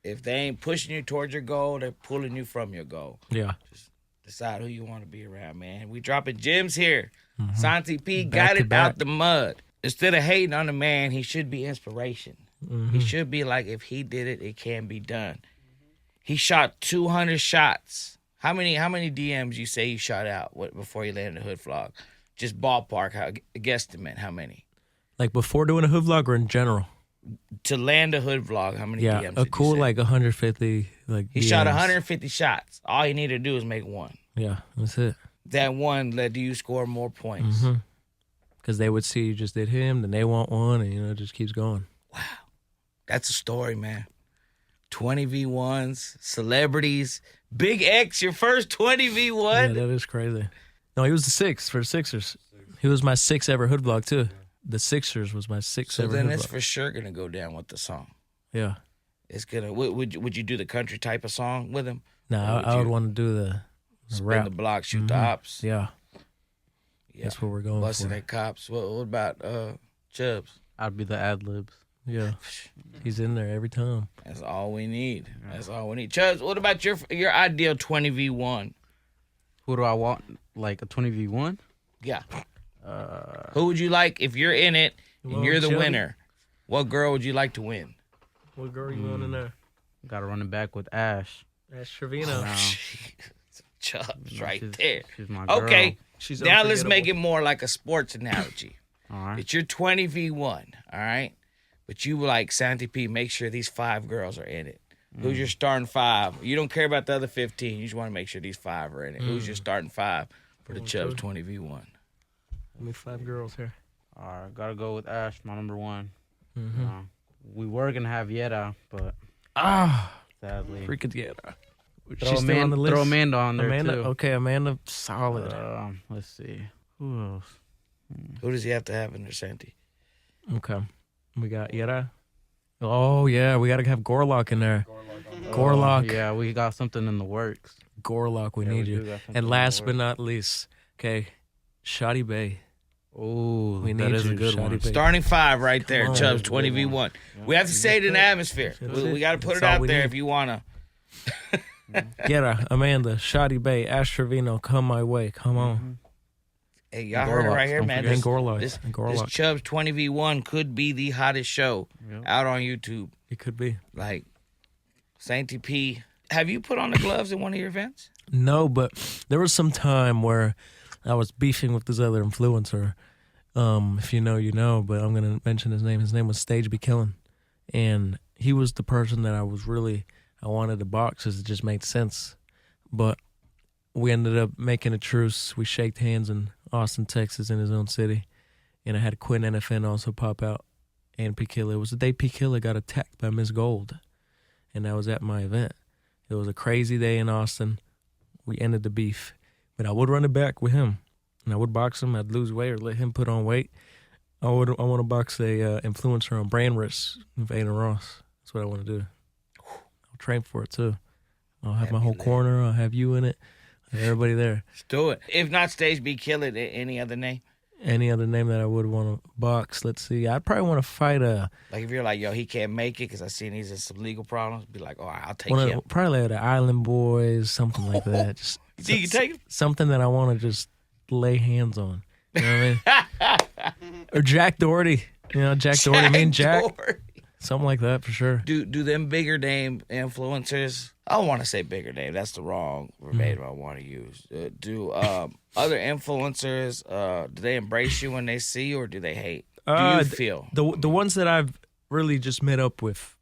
If they ain't pushing you towards your goal, they're pulling you from your goal. Yeah. Just decide who you want to be around, man. We dropping gems here. Mm-hmm. Santi P Back got to it back. out the mud. Instead of hating on the man, he should be inspiration. Mm-hmm. He should be like, if he did it, it can be done. He shot 200 shots. How many DMs you say you shot out before you landed the hood vlog? Just ballpark, guesstimate how many? Like before doing a hood vlog or in general? To land a hood vlog, how many DMs Yeah, did a you cool say? like 150. Like He DMs. shot 150 shots. All you need to do is make one. Yeah, that's it. That one led you score more points. Mm-hmm. Because they would see you just did him, then they want one, and it just keeps going. Wow. That's a story, man. 20 V1s, celebrities. Big X, your first 20 V1? Yeah, that is crazy. No, he was the sixth for the Sixers. He was my sixth ever hood vlog too. The Sixers was my sixth So ever then hood it's vlog. for sure going to go down with the song. Yeah. It's going to, would you do the country type of song with him? No, Or I would you want to do the Spin rap. the block, shoot the Mhm. ops. Yeah, Yeah. that's what we're going Busting for. at cops. What about Chubbs? I'd be the ad libs. Yeah, he's in there every time. That's all we need. That's all we need. Chubbs, what about your ideal 20 V1? Who do I want? Like a 20v1? Yeah. Who would you like if you're in it and Well, you're the Chubby. winner? What girl would you like to win? What girl you want in there? Got to run it back with Ash. That's Trevino. Wow. Chubbs right She's- there. She's my girl. Okay, She's now let's unforgettable. make it more like a sports analogy. All right. It's your 20 V1, all right? But you like Santi P, make sure these 5 girls are in it. Who's your starting 5? You don't care about the other 15. You just want to make sure these 5 are in it. Who's your starting 5 for the Chubbs 20 V1? Give me 5 girls here. All right. Got to go with Ash, my number 1. Mm-hmm. We were going to have Yetta, but sadly. Freaking yeah. Throw, She's still on the list. throw Amanda on there, Amanda, too. okay, Amanda, solid. Let's see. Who else? Who does he have to have in there, Santi? Okay, we got Yera. Oh yeah, we got to have Gorlock in there. Gorlock. Yeah, we got something in the works. Gorlock, we Yeah, need we you. do got something And in the last but works. not least, okay, Shoddy Bay. Oh, We that need is you, a good Shotty one. Bay. Starting 5 right there, on. Chubbs 20 V1. We have to say it in the atmosphere. That's We it. got to put That's it all out we there need. if you want to. Yera, Amanda, Shoddy Bay, Ash Trevino, come my way. Come on. Hey, y'all heard it right here, Don't man. And This, Gorlock. this, and this Gorlock. Chubbs 20 V1 could be the hottest show Yep. out on YouTube. It could be. Like, Santi P. Have you put on the gloves at one of your events? No, but there was some time where I was beefing with this other influencer. If you know, you know, but I'm going to mention his name. His name was Stage Be Killin'. And he was the person that I wanted to box because it just made sense. But we ended up making a truce. We shaked hands in Austin, Texas, in his own city. And I had Quinn NFN also pop out and P. Killer. It was the day P. Killer got attacked by Miss Gold. And that was at my event. It was a crazy day in Austin. We ended the beef. But I would run it back with him. And I would box him. I'd lose weight or let him put on weight. I want to box a influencer on brand risk with Aiden Ross. That's what I want to do. I'll train for it too. I'll have my whole corner. I'll have you in it. I'll have everybody there. Let's do it. If not Stage Be Kill It, any other name? Any other name that I would want to box? Let's see. I'd probably want to fight Like if you're like, yo, he can't make it because I seen he's in some legal problems, be like, oh, I'll take him. probably the Island Boys, something like that. Just You think you can take him? something that I want to just lay hands on. You know what I mean? Or Jack Doherty. You know, Jack Doherty. Me and Jack. Doherty. Something like that for sure. Do them bigger name influencers? I don't want to say bigger name. That's the wrong verbatim I want to use. Do other influencers? Do they embrace you when they see you, or do they hate? Do you feel The ones that I've really just met up with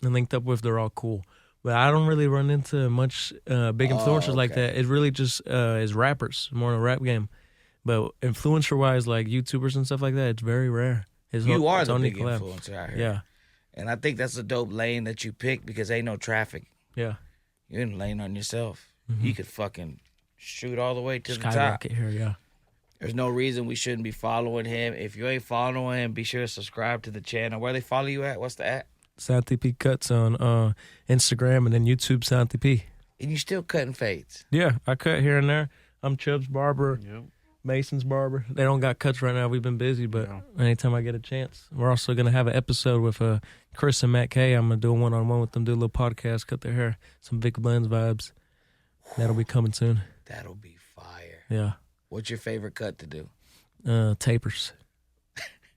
and linked up with, they're all cool. But I don't really run into much big influencers like okay. that. It really just is rappers, more in a rap game. But influencer-wise, like YouTubers and stuff like that, it's very rare. You are it's the only big collab. influencer out here. Yeah, And I think that's a dope lane that you picked because ain't no traffic. yeah. You're in a lane on yourself. Mm-hmm. You could fucking shoot all the way to the top. Skyrocket here, yeah. There's no reason we shouldn't be following him. If you ain't following him, be sure to subscribe to the channel. Where they follow you at? What's the at? Santi P Cuts on Instagram and then YouTube Santi P. And you still cutting fades. Yeah, I cut here and there. I'm Chubb's barber, Yep. Mason's barber. They don't got cuts right now. We've been busy, but Yeah. anytime I get a chance. We're also going to have an episode with Chris and Matt K. I'm going to do a one-on-one with them, do a little podcast, cut their hair, some Vic Blends vibes. That'll be coming soon. That'll be fire. Yeah. What's your favorite cut to do? Tapers.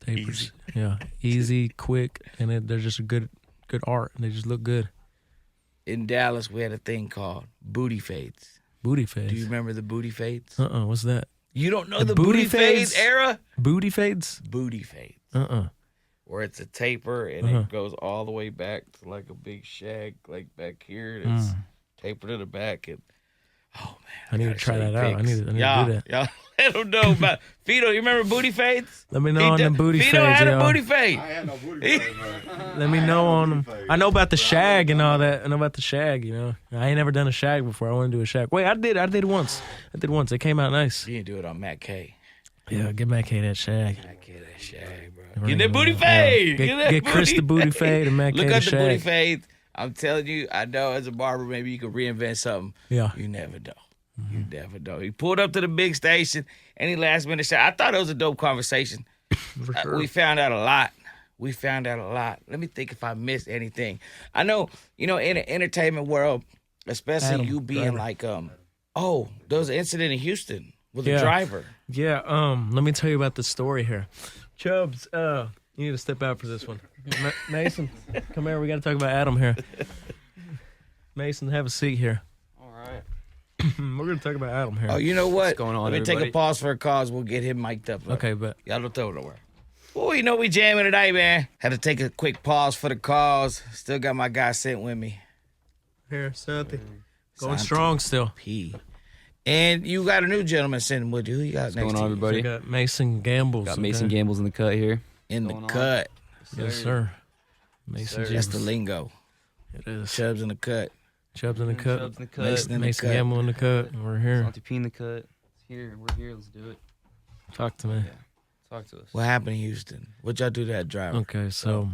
Tapers. Yeah. Easy, quick, and they're just a good art, and they just look good. In Dallas, we had a thing called booty fades. Booty fades. Do you remember the booty fades? What's that? You don't know The the booty booty fades fades? era? Booty fades? Booty fades. Where it's a taper and it goes all the way back to like a big shag, like back here. It's tapered to the back. And oh man, I need to gotta try show you that out. I pics. need to y'all, do that. Y'all let them know about Fido. You remember booty fades? Let me know on them booty Fido fades, had a y'all. booty fade. I had no booty fade, man. Let me know on them. I know about the shag and all that. I know about the shag, you know. I ain't never done a shag before. I want to do a shag. Wait, I did it once. It came out nice. You didn't do it on Matt K. Yeah, get Matt K that shag. Matt K that shag, bro. Get that booty fade. Get Chris the booty fade and Matt K Look the at the booty shag. fade. I'm telling you, I know as a barber, maybe you could reinvent something. Yeah. You never know. You never know. He pulled up to the big station, any last minute shot. I thought it was a dope conversation. For sure. We found out a lot. Let me think if I missed anything. I know, in the entertainment world, especially Adam, you being driver. like, there was an incident in Houston with a Yeah. driver. Yeah, let me tell you about the story here. Chubbs, you need to step out for this one. Mason, come here. We got to talk about Adam here. Mason, have a seat here. All right. We're going to talk about Adam here. Oh, you know what? What's going on, Let me take everybody? a pause for a cause. We'll get him mic'd up. Okay, but Y'all don't throw it nowhere. Oh, we jamming today, man. Had to take a quick pause for the cause. Still got my guy sent with me. here, Santi. Going Santi strong still. P. And you got a new gentleman sitting with you. Who you got next going to on, you? everybody? We got Mason Gambles. Got Mason okay? Gambles in the cut here. In the going on? cut. Yes, sir. Mason Sir. That's the Gambles. lingo. It is. Chubbs in the cut. Chubbs in the cut. Chubbs in the cut. Mason in the Mason cut. Gamble in the cut. We're here. Santi P in the cut. It's here. We're here. Let's do it. Talk to me. Talk to us. What happened in Houston? What y'all do to that driver? Okay, so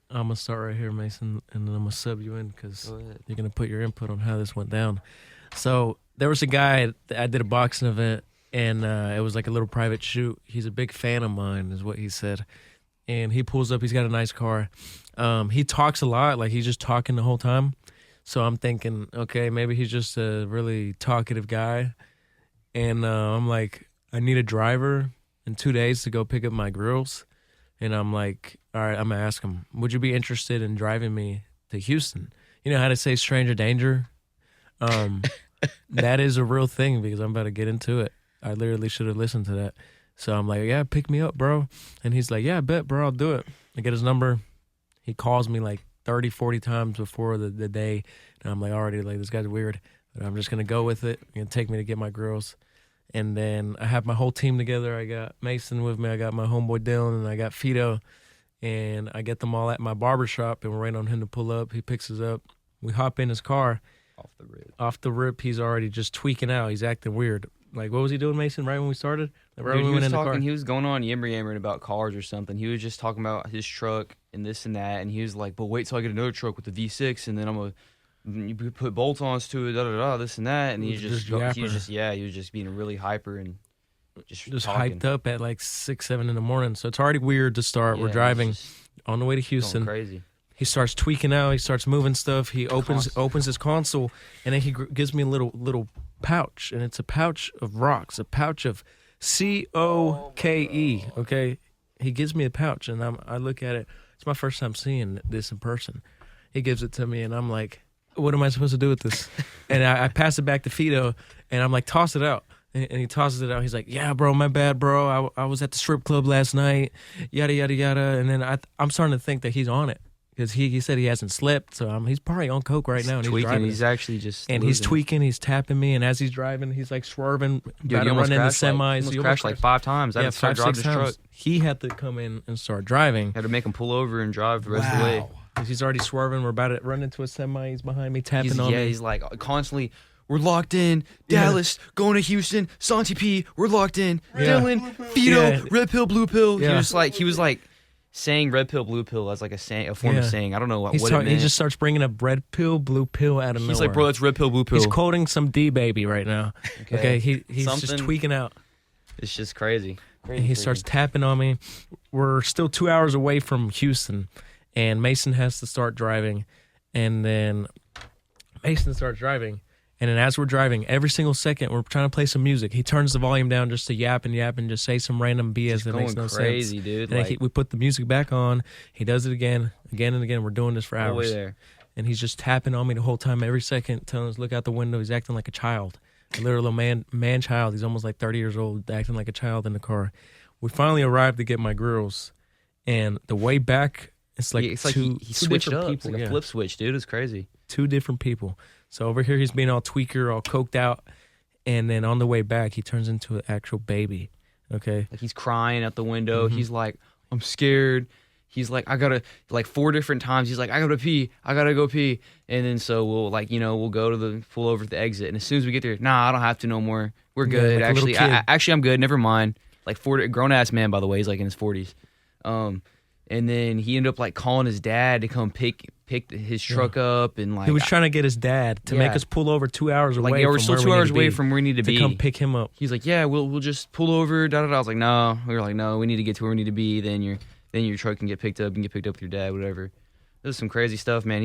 I'm going to start right here, Mason, and then I'm going to sub you in because Go ahead. you're going to put your input on how this went down. So there was a guy, I did a boxing event, and it was like a little private shoot. He's a big fan of mine, is what he said. And he pulls up, he's got a nice car. He talks a lot, like he's just talking the whole time. So I'm thinking, okay, maybe he's just a really talkative guy. And I'm like, I need a driver in 2 days to go pick up my grills. And I'm like, all right, I'm going to ask him, would you be interested in driving me to Houston? You know how to say stranger danger? That is a real thing because I'm about to get into it. I literally should have listened to that. So I'm like, yeah, pick me up, bro. And he's like, yeah, I bet, bro, I'll do it. I get his number. He calls me like 30, 40 times before the day. And I'm like, already, like, this guy's weird. But I'm just going to go with it. It's going to take me to get my girls. And then I have my whole team together. I got Mason with me. I got my homeboy Dylan. And I got Fido. And I get them all at my barbershop. And we're waiting on him to pull up. He picks us up. We hop in his car. Off the rip, he's already just tweaking out. He's acting weird. Like, what was he doing, Mason, right when we started? Like, right Dude, when we he went was in the car? talking. He was going on yammering about cars or something. He was just talking about his truck and this and that. And he was like, "But wait till I get another truck with the V6, and then I'm gonna you put bolt-ons to it, da da da, this and that." And he He was was just being really hyper and just talking. hyped up at like 6, 7 in the morning. So it's already weird to start. Yeah, We're he was driving just on the way to going Houston. crazy. He starts tweaking out. He starts moving stuff. He opens his console, and then he gives me a little pouch, and it's a pouch of rocks, a pouch of COKE. Okay, he gives me a pouch, and I look at it. It's my first time seeing this in person. He gives it to me, and I'm like, "What am I supposed to do with this?" And I pass it back to Fido, and I'm like, "Toss it out." And he tosses it out. He's like, "Yeah, bro, my bad, bro. I was at the strip club last night, yada, yada, yada." And then I'm starting to think that he's on it. because he said he hasn't slept, so he's probably on coke right now. And tweaking. He's driving. He's actually just and losing. he's tweaking. He's tapping me, and as he's driving, he's like swerving, Dude, about he to almost run into crashed, semis. Almost crashed like 5 times. I had to start driving his truck. He had to come in and start driving. Had to make him pull over and drive the rest of the way. 'Cause he's already swerving. We're about to run into a semi. He's behind me, tapping on me. He's like constantly. We're locked in. Dallas, going to Houston. Santi P, we're locked in. Yeah. Dylan, Fido, red pill, blue pill. Yeah. He was like saying red pill, blue pill as like a form of saying. I don't know what it meant. He just starts bringing up red pill, blue pill out of nowhere. He's like, bro, that's red pill, blue pill. He's quoting some D baby right now. Okay, he's just tweaking out. It's just crazy. And he starts tapping on me. We're still 2 hours away from Houston, and Mason has to start driving. And then Mason starts driving. And then as we're driving, every single second, we're trying to play some music. He turns the volume down just to yap and just say some random BS that makes no crazy, sense. dude. And we put the music back on. He does it again and again. We're doing this for all the way hours. there. And he's just tapping on me the whole time, every second, telling us, look out the window. He's acting like a child, a literal man-child. He's almost like 30 years old, acting like a child in the car. We finally arrived to get my girls. And the way back, it's like, He switched different up. people. It's like a flip switch, dude. It's crazy. 2 different people. So over here, he's being all tweaker, all coked out. And then on the way back, he turns into an actual baby. Okay. Like he's crying out the window. He's like, I'm scared. He's like, I gotta, like 4 different times. He's like, I gotta pee. I gotta go pee. And then so we'll we'll go to pull over to the exit. And as soon as we get there, nah, I don't have to no more. We're good. like a little actually, kid. I'm good. Never mind. Like 40, grown ass man, by the way. He's like in his 40s. And then he ended up like calling his dad to come pick his truck up, and like he was trying to get his dad to make us pull over 2 hours away. Like, yeah, we're still 2 hours away from where we need to be. Come pick him up. He's like, yeah, we'll just pull over. Da da da. I was like, no. We were like, no, we need to get to where we need to be. Then your truck can get picked up and get picked up with your dad, whatever. It was some crazy stuff, man.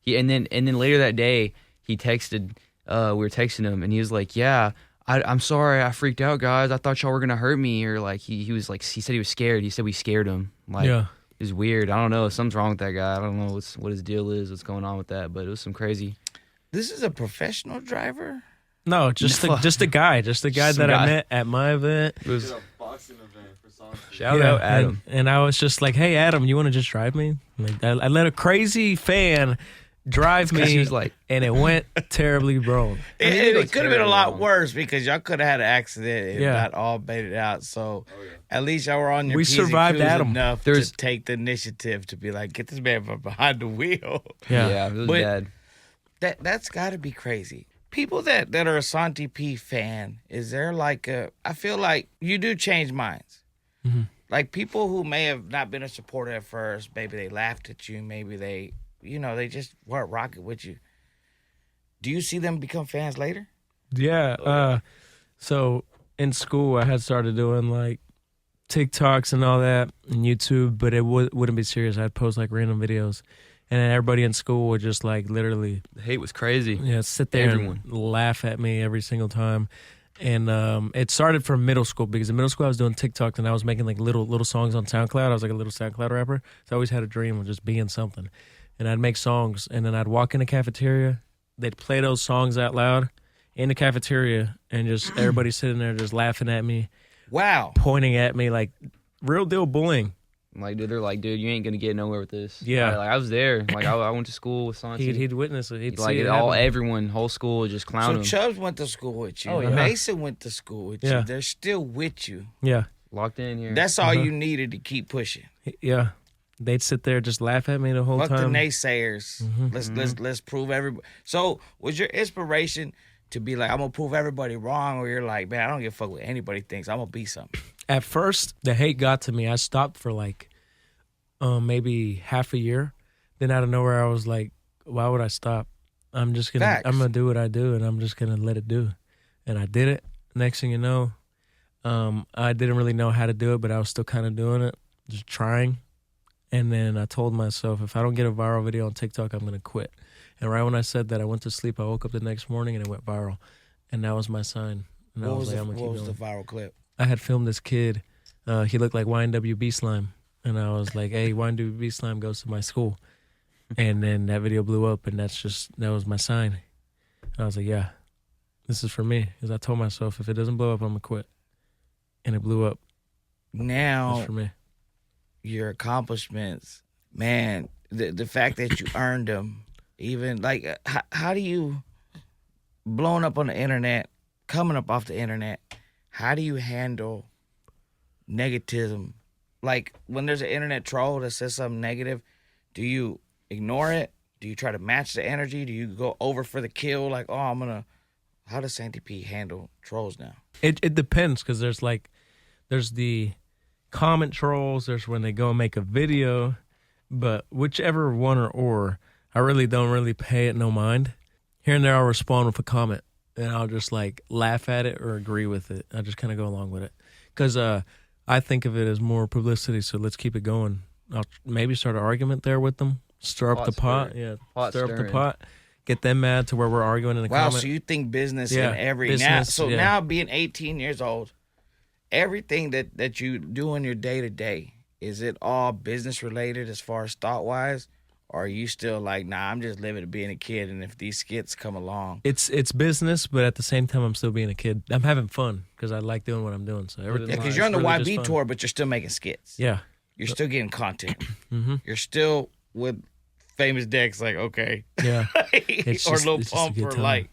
He and then later that day he texted. We were texting him, and he was like, yeah. I'm sorry, I freaked out, guys. I thought y'all were gonna hurt me, or like he was like, he said he was scared. He said we scared him. Like, yeah. It was weird. I don't know. Something's wrong with that guy. I don't know what his deal is, what's going on with that, but it was some crazy. This is a professional driver? No, just a guy that I met at my event. It was a boxing event for Santi. Shout out Adam. And I was just like, hey, Adam, you want to just drive me? Like, I let a crazy fan drive me, He was like, and it went terribly wrong. It could have been a lot wrong. worse because y'all could have had an accident and not all made it out. So at least y'all were on your We P's and survived Q's Adam. enough to take the initiative to be like, get this man from behind the wheel. yeah, it was But bad. That's got to be crazy. People that are a Santi P fan, is there like I feel like you do change minds. Mm-hmm. Like people who may have not been a supporter at first, maybe they laughed at you, maybe they just weren't rocking with you. Do you see them become fans later? Yeah. So in school, I had started doing like TikToks and all that and YouTube, but it wouldn't be serious. I'd post like random videos, and then everybody in school would just like literally The hate was crazy. sit there Everyone. and laugh at me every single time. And it started from middle school, because in middle school I was doing TikTok and I was making like little songs on SoundCloud. I was like a little SoundCloud rapper. So I always had a dream of just being something. And I'd make songs, and then I'd walk in the cafeteria. They'd play those songs out loud in the cafeteria, and just everybody sitting there just laughing at me, Wow. pointing at me, like real deal bullying. Like, dude, they're like, dude, you ain't gonna get nowhere with this. Yeah. Like, I was there. Like, I went to school with Santi. He'd witness it. He'd like see it all happen. everyone, whole school would just clown So him. Chubbs went to school with you. Oh, yeah. Mason went to school with Yeah. you. They're still with you. Yeah, Locked in here. That's all you needed to keep pushing. yeah. They'd sit there just laugh at me the whole Fuck time. the naysayers. Let's prove everybody. So was your inspiration to be like, I'm gonna prove everybody wrong, or you're like, man, I don't give a fuck what anybody thinks. I'm gonna be something. At first, the hate got to me. I stopped for like maybe half a year. Then out of nowhere, I was like, why would I stop? I'm gonna do what I do, and I'm just gonna let it do. And I did it. Next thing you know, I didn't really know how to do it, but I was still kind of doing it, just trying. And then I told myself, if I don't get a viral video on TikTok, I'm gonna quit. And right when I said that, I went to sleep. I woke up the next morning and it went viral, and that was my sign. And I was like, I'm gonna keep what was going. the viral clip? I had filmed this kid. He looked like YNWB Slime. And I was like, hey, YNWB Slime goes to my school. And then that video blew up, and that was my sign. And I was like, yeah, this is for me. Because I told myself, if it doesn't blow up, I'm going to quit. And it blew up. Now That's for me. your accomplishments, man, the fact that you earned them, even like how do you blowing up on the internet, coming up off the internet? How do you handle negativism? Like when there's an internet troll that says something negative, do you ignore it? Do you try to match the energy? Do you go over for the kill? Like, oh, how does Santi P handle trolls now? It depends, because there's the comment trolls, there's when they go and make a video, but whichever one or I really don't really pay it no mind. Here and there I'll respond with a comment, and I'll just like laugh at it or agree with it. I just kind of go along with it, because I think of it as more publicity, so let's keep it going. I'll maybe start an argument there with them, stir up the pot. Yeah, stir up the pot. Get them mad to where we're arguing in the Wow, comment. so you think business Yeah, in every business, now being 18 years old, everything that you do in your day to day, is it all business related as far as thought wise? Or are you still like, nah, I'm just living to being a kid, and if these skits come along, It's business, but at the same time, I'm still being a kid. I'm having fun because I like doing what I'm doing. So everything. because it's you're on the really just YB fun. tour, but you're still making skits. Yeah. You're still getting content. Mm-hmm. You're still with famous decks, like okay, Yeah. or Lil it's just a Pump, good or time. like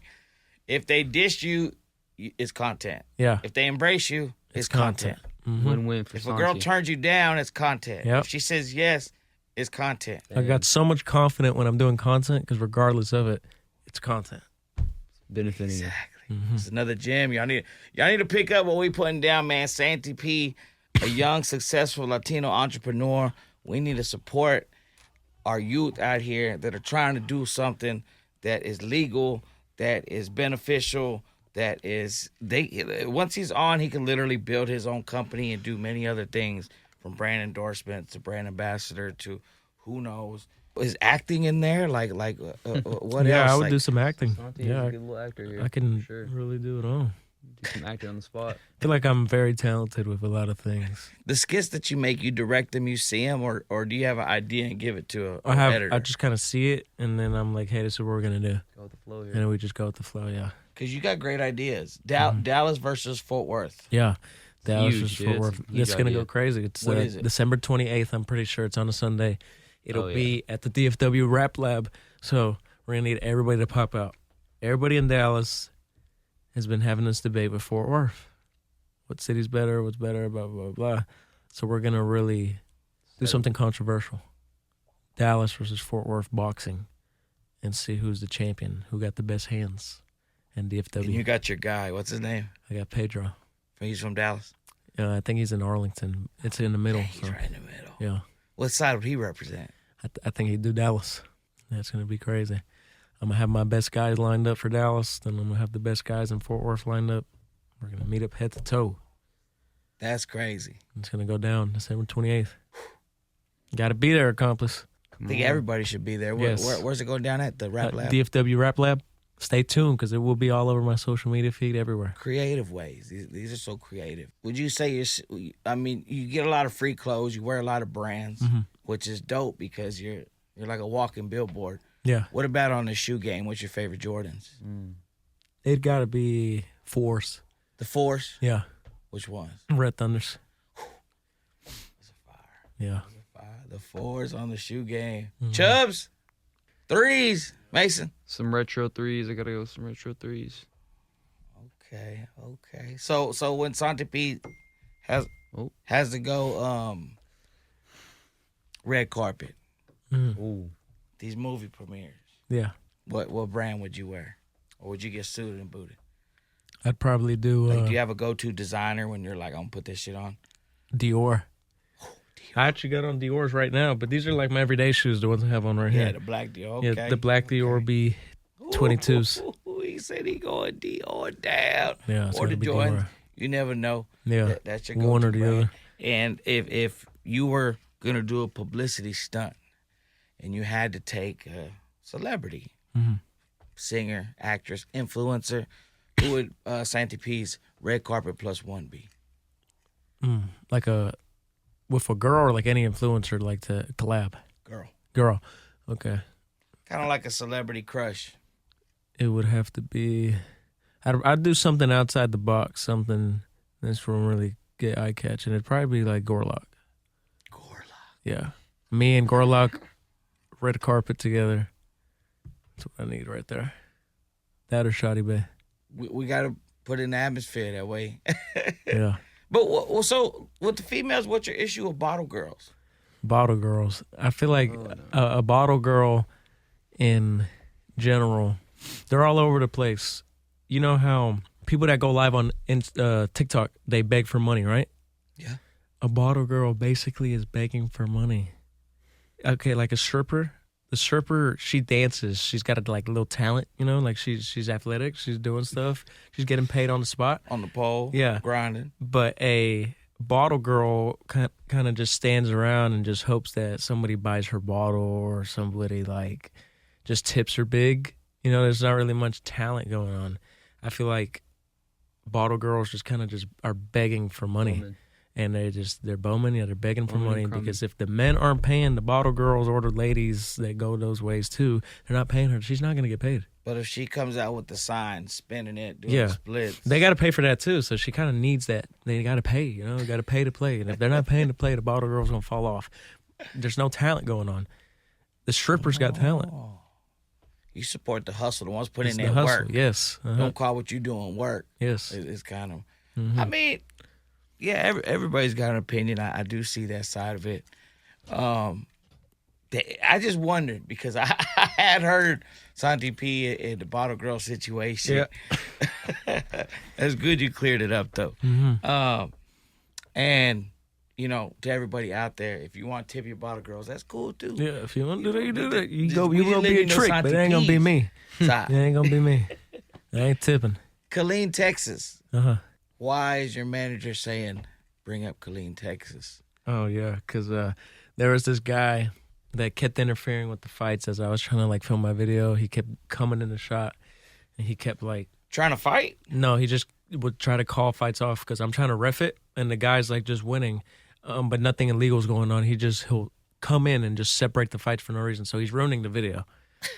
if they dish you, it's content. Yeah. If they embrace you, it's content. Mm-hmm. Win-win for If a girl Santi. turns you down, it's content. Yep. If she says yes, it's content. I got so much confidence when I'm doing content because regardless of it, it's content. Benefiting you. Exactly. It's another gem. Y'all need to pick up what we putting down, man. Santi P, a young, successful Latino entrepreneur. We need to support our youth out here that are trying to do something that is legal, that is beneficial, that is once he's on, he can literally build his own company and do many other things, from brand endorsement to brand ambassador to who knows. Is acting in there? Like what Yeah, else? I would Like, do some acting. Santi is Yeah, a good little actor here. I can for sure. really do it all. Do some acting on the spot. I feel like I'm very talented with a lot of things. the skits that you make, you direct them, you see them, or do you have an idea and give it to a editor? I just kind of see it, and then I'm like, hey, this is what we're gonna do, Go with the flow and here. then we just go with the flow. Yeah, Because you got great ideas. Dallas versus Fort Worth. yeah. Dallas huge, versus dude. Fort It's Worth. a huge It's gonna idea. go crazy. It's What is it? December 28th. I'm pretty sure it's on a Sunday. It'll Oh, yeah. be at the DFW Rap Lab. So we're gonna need everybody to pop out. Everybody in Dallas has been having this debate with Fort Worth. What city's better? What's better? Blah blah blah. So we're gonna really do something controversial. Dallas versus Fort Worth boxing, and see who's the champion. Who got the best hands? And DFW. And you got your guy. What's his name? I got Pedro. He's from Dallas. I think he's in Arlington. It's in the middle. He's so, right in the middle. yeah. What side would he represent? I think he'd do Dallas. That's going to be crazy. I'm going to have my best guys lined up for Dallas. Then I'm going to have the best guys in Fort Worth lined up. We're going to meet up head to toe. That's crazy. It's going to go down December 28th. Got to be there, accomplice. I think everybody should be there. Yes. Where's it going down at? The Rap Lab? DFW Rap Lab. Stay tuned because it will be all over my social media feed everywhere. Creative ways. These are so creative. Would you say you get a lot of free clothes, you wear a lot of brands, which is dope because you're like a walking billboard. Yeah. What about on the shoe game? What's your favorite Jordans? It got to be Force. The Force? Yeah. Which ones? Red Thunders. Yeah. The Force on the shoe game. Chubbs? Threes? Mason? Some retro threes. I gotta go with some retro threes. Okay. So when Santi P has to go red carpet, Ooh. these movie premieres, Yeah. what brand would you wear? Or would you get suited and booted? I'd probably do Like, do you have a go-to designer when you're like, I'm gonna put this shit on? Dior. I actually got on Dior's right now, but these are like my everyday shoes, the ones I have on right here. Yeah, the black Dior. Okay. Yeah, the black Dior B22s. Ooh, he said he going Dior down. Yeah, it's Or the gonna be Jordans. Dior. You never know. Yeah, That's your go-to one or the brand. other. And if you were gonna do a publicity stunt and you had to take a celebrity, singer, actress, influencer, who would Santi P's red carpet plus one be? Like with a girl or like any influencer like to collab? Girl. Okay. Kind of like a celebrity crush. It would have to be. I'd do something outside the box, something that's from really get eye catching. It'd probably be like Gorlock. Yeah, me and Gorlock red carpet together. That's what I need right there. That or Shotty Bay. We got to put in the atmosphere that way. Yeah. But so with the females, what's your issue with bottle girls? Bottle girls. I feel like a bottle girl in general, they're all over the place. You know how people that go live on TikTok, they beg for money, right? Yeah. A bottle girl basically is begging for money. Okay, like a stripper. The stripper, she dances. She's got a little talent, you know, like she's athletic. She's doing stuff. She's getting paid on the spot. On the pole. Yeah. Grinding. But a bottle girl kind of just stands around and just hopes that somebody buys her bottle or somebody like just tips her big. You know, there's not really much talent going on. I feel like bottle girls just kind of just are begging for money. Bowman. And they're bowman, they're begging for Bowman money and Crummy. because if the men aren't paying the bottle girls or the ladies that go those ways too, they're not paying her. She's not going to get paid. But if she comes out with the sign, spinning it, doing Yeah. splits. They got to pay for that too, so she kind of needs that. They got to pay, you know, they got to pay to play. And if they're not paying to play, the bottle girl's going to fall off. There's no talent going on. The strippers got talent. Oh. You support the hustle, the ones putting It's in the that hustle. work. Yes. Uh-huh. Don't call what you doing work. Yes. It's kind of. Mhm. I mean, yeah, everybody's got an opinion. I do see that side of it. I just wondered because I had heard Santi P in the bottle girl situation. Yeah. That's good you cleared it up though. Mhm. And you know, to everybody out there, if you want to tip your bottle girls, that's cool too. Yeah, if you want to do that, you do that. You Just- go. we You just will be a letting you know trick, but Santi it ain't gonna be P's. me. Stop. It ain't gonna be me. I ain't tipping. Killeen, Texas. Uh-huh. Why is your manager saying bring up Killeen, Texas? Oh yeah, because there was this guy that kept interfering with the fights as I was trying to like film my video. He kept coming in the shot, and he kept like, Trying to fight? no, he just would try to call fights off because I'm trying to ref it, and the guy's like just winning, but nothing illegal's going on. He'll come in and just separate the fights for no reason. So he's ruining the video,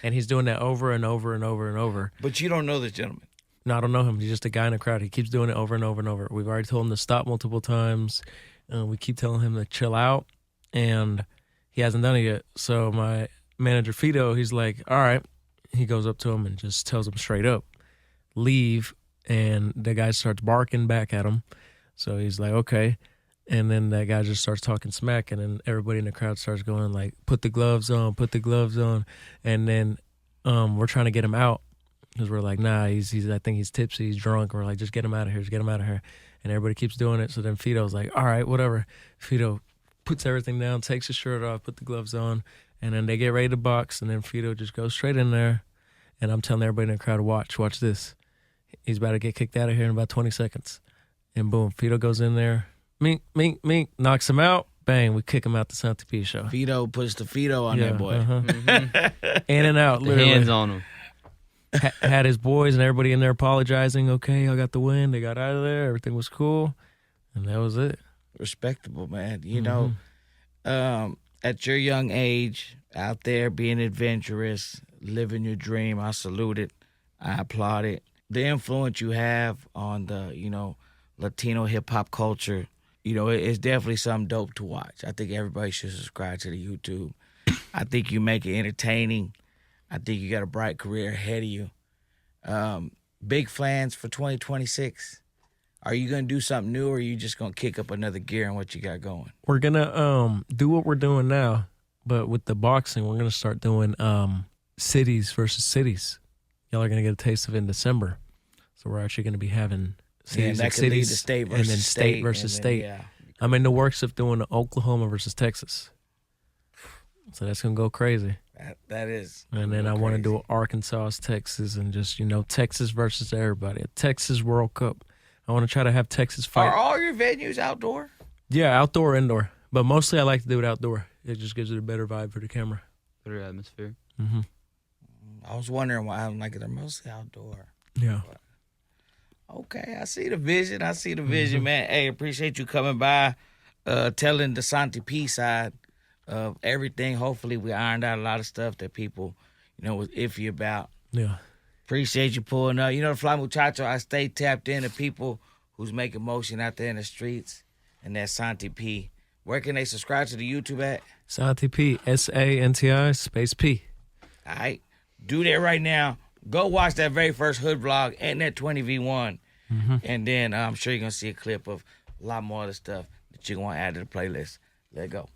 and he's doing that over and over and over and over. But you don't know this gentleman. No, I don't know him. He's just a guy in the crowd. He keeps doing it over and over and over. We've already told him to stop multiple times. We keep telling him to chill out, and he hasn't done it yet. So my manager, Fido, he's like, all right. He goes up to him and just tells him straight up, leave. And the guy starts barking back at him. So he's like, okay. And then that guy just starts talking smack, and then everybody in the crowd starts going like, put the gloves on, put the gloves on. And then we're trying to get him out. Because we're like, nah, he's I think he's tipsy, he's drunk. We're like, just get him out of here, just get him out of here. And everybody keeps doing it. So then Fido's like, all right, whatever. Fido puts everything down, takes his shirt off, put the gloves on, and then they get ready to box. And then Fido just goes straight in there. And I'm telling everybody in the crowd, watch this. He's about to get kicked out of here in about 20 seconds. And boom, Fido goes in there, mink, mink, mink, knocks him out. Bang, we kick him out the Santi P show. Fido puts the Fido on that boy. Uh-huh. In and out, The literally. hands on him. Had his boys and everybody in there apologizing. Okay, I got the win. They got out of there. Everything was cool. And that was it. Respectable, man. You know, at your young age, out there being adventurous, living your dream, I salute it. I applaud it. The influence you have on the, you know, Latino hip hop culture, you know, it's definitely something dope to watch. I think everybody should subscribe to the YouTube. I think you make it entertaining. I think you got a bright career ahead of you. Big plans for 2026. Are you gonna do something new, or are you just gonna kick up another gear on what you got going? We're gonna do what we're doing now, but with the boxing, we're gonna start doing cities versus cities. Y'all are gonna get a taste of it in December. So we're actually gonna be having cities that and could lead cities, to state and versus then state versus and then, state. yeah. I'm in the works of doing Oklahoma versus Texas. So that's gonna go crazy. That is. And then I want to do Arkansas, Texas, and just, you know, Texas versus everybody. A Texas World Cup. I want to try to have Texas fight. Are all your venues outdoor? Yeah, outdoor, indoor. But mostly I like to do it outdoor. It just gives it a better vibe for the camera. Better atmosphere. Mm-hmm. I was wondering why I'm like they're mostly outdoor. Yeah. Okay, I see the vision. Man. Hey, appreciate you coming by, telling the Santi P side of everything. Hopefully, we ironed out a lot of stuff that people, you know, was iffy about. Yeah. Appreciate you pulling up. You know, the Fly Muchacho, I stay tapped into people who's making motion out there in the streets, and that Santi P Where can they subscribe to the YouTube at? Santi P, SANTI space P. All right. Do that right now. Go watch that very first hood vlog and that 20v1. And then I'm sure you're going to see a clip of a lot more of the stuff that you're going to add to the playlist. Let go.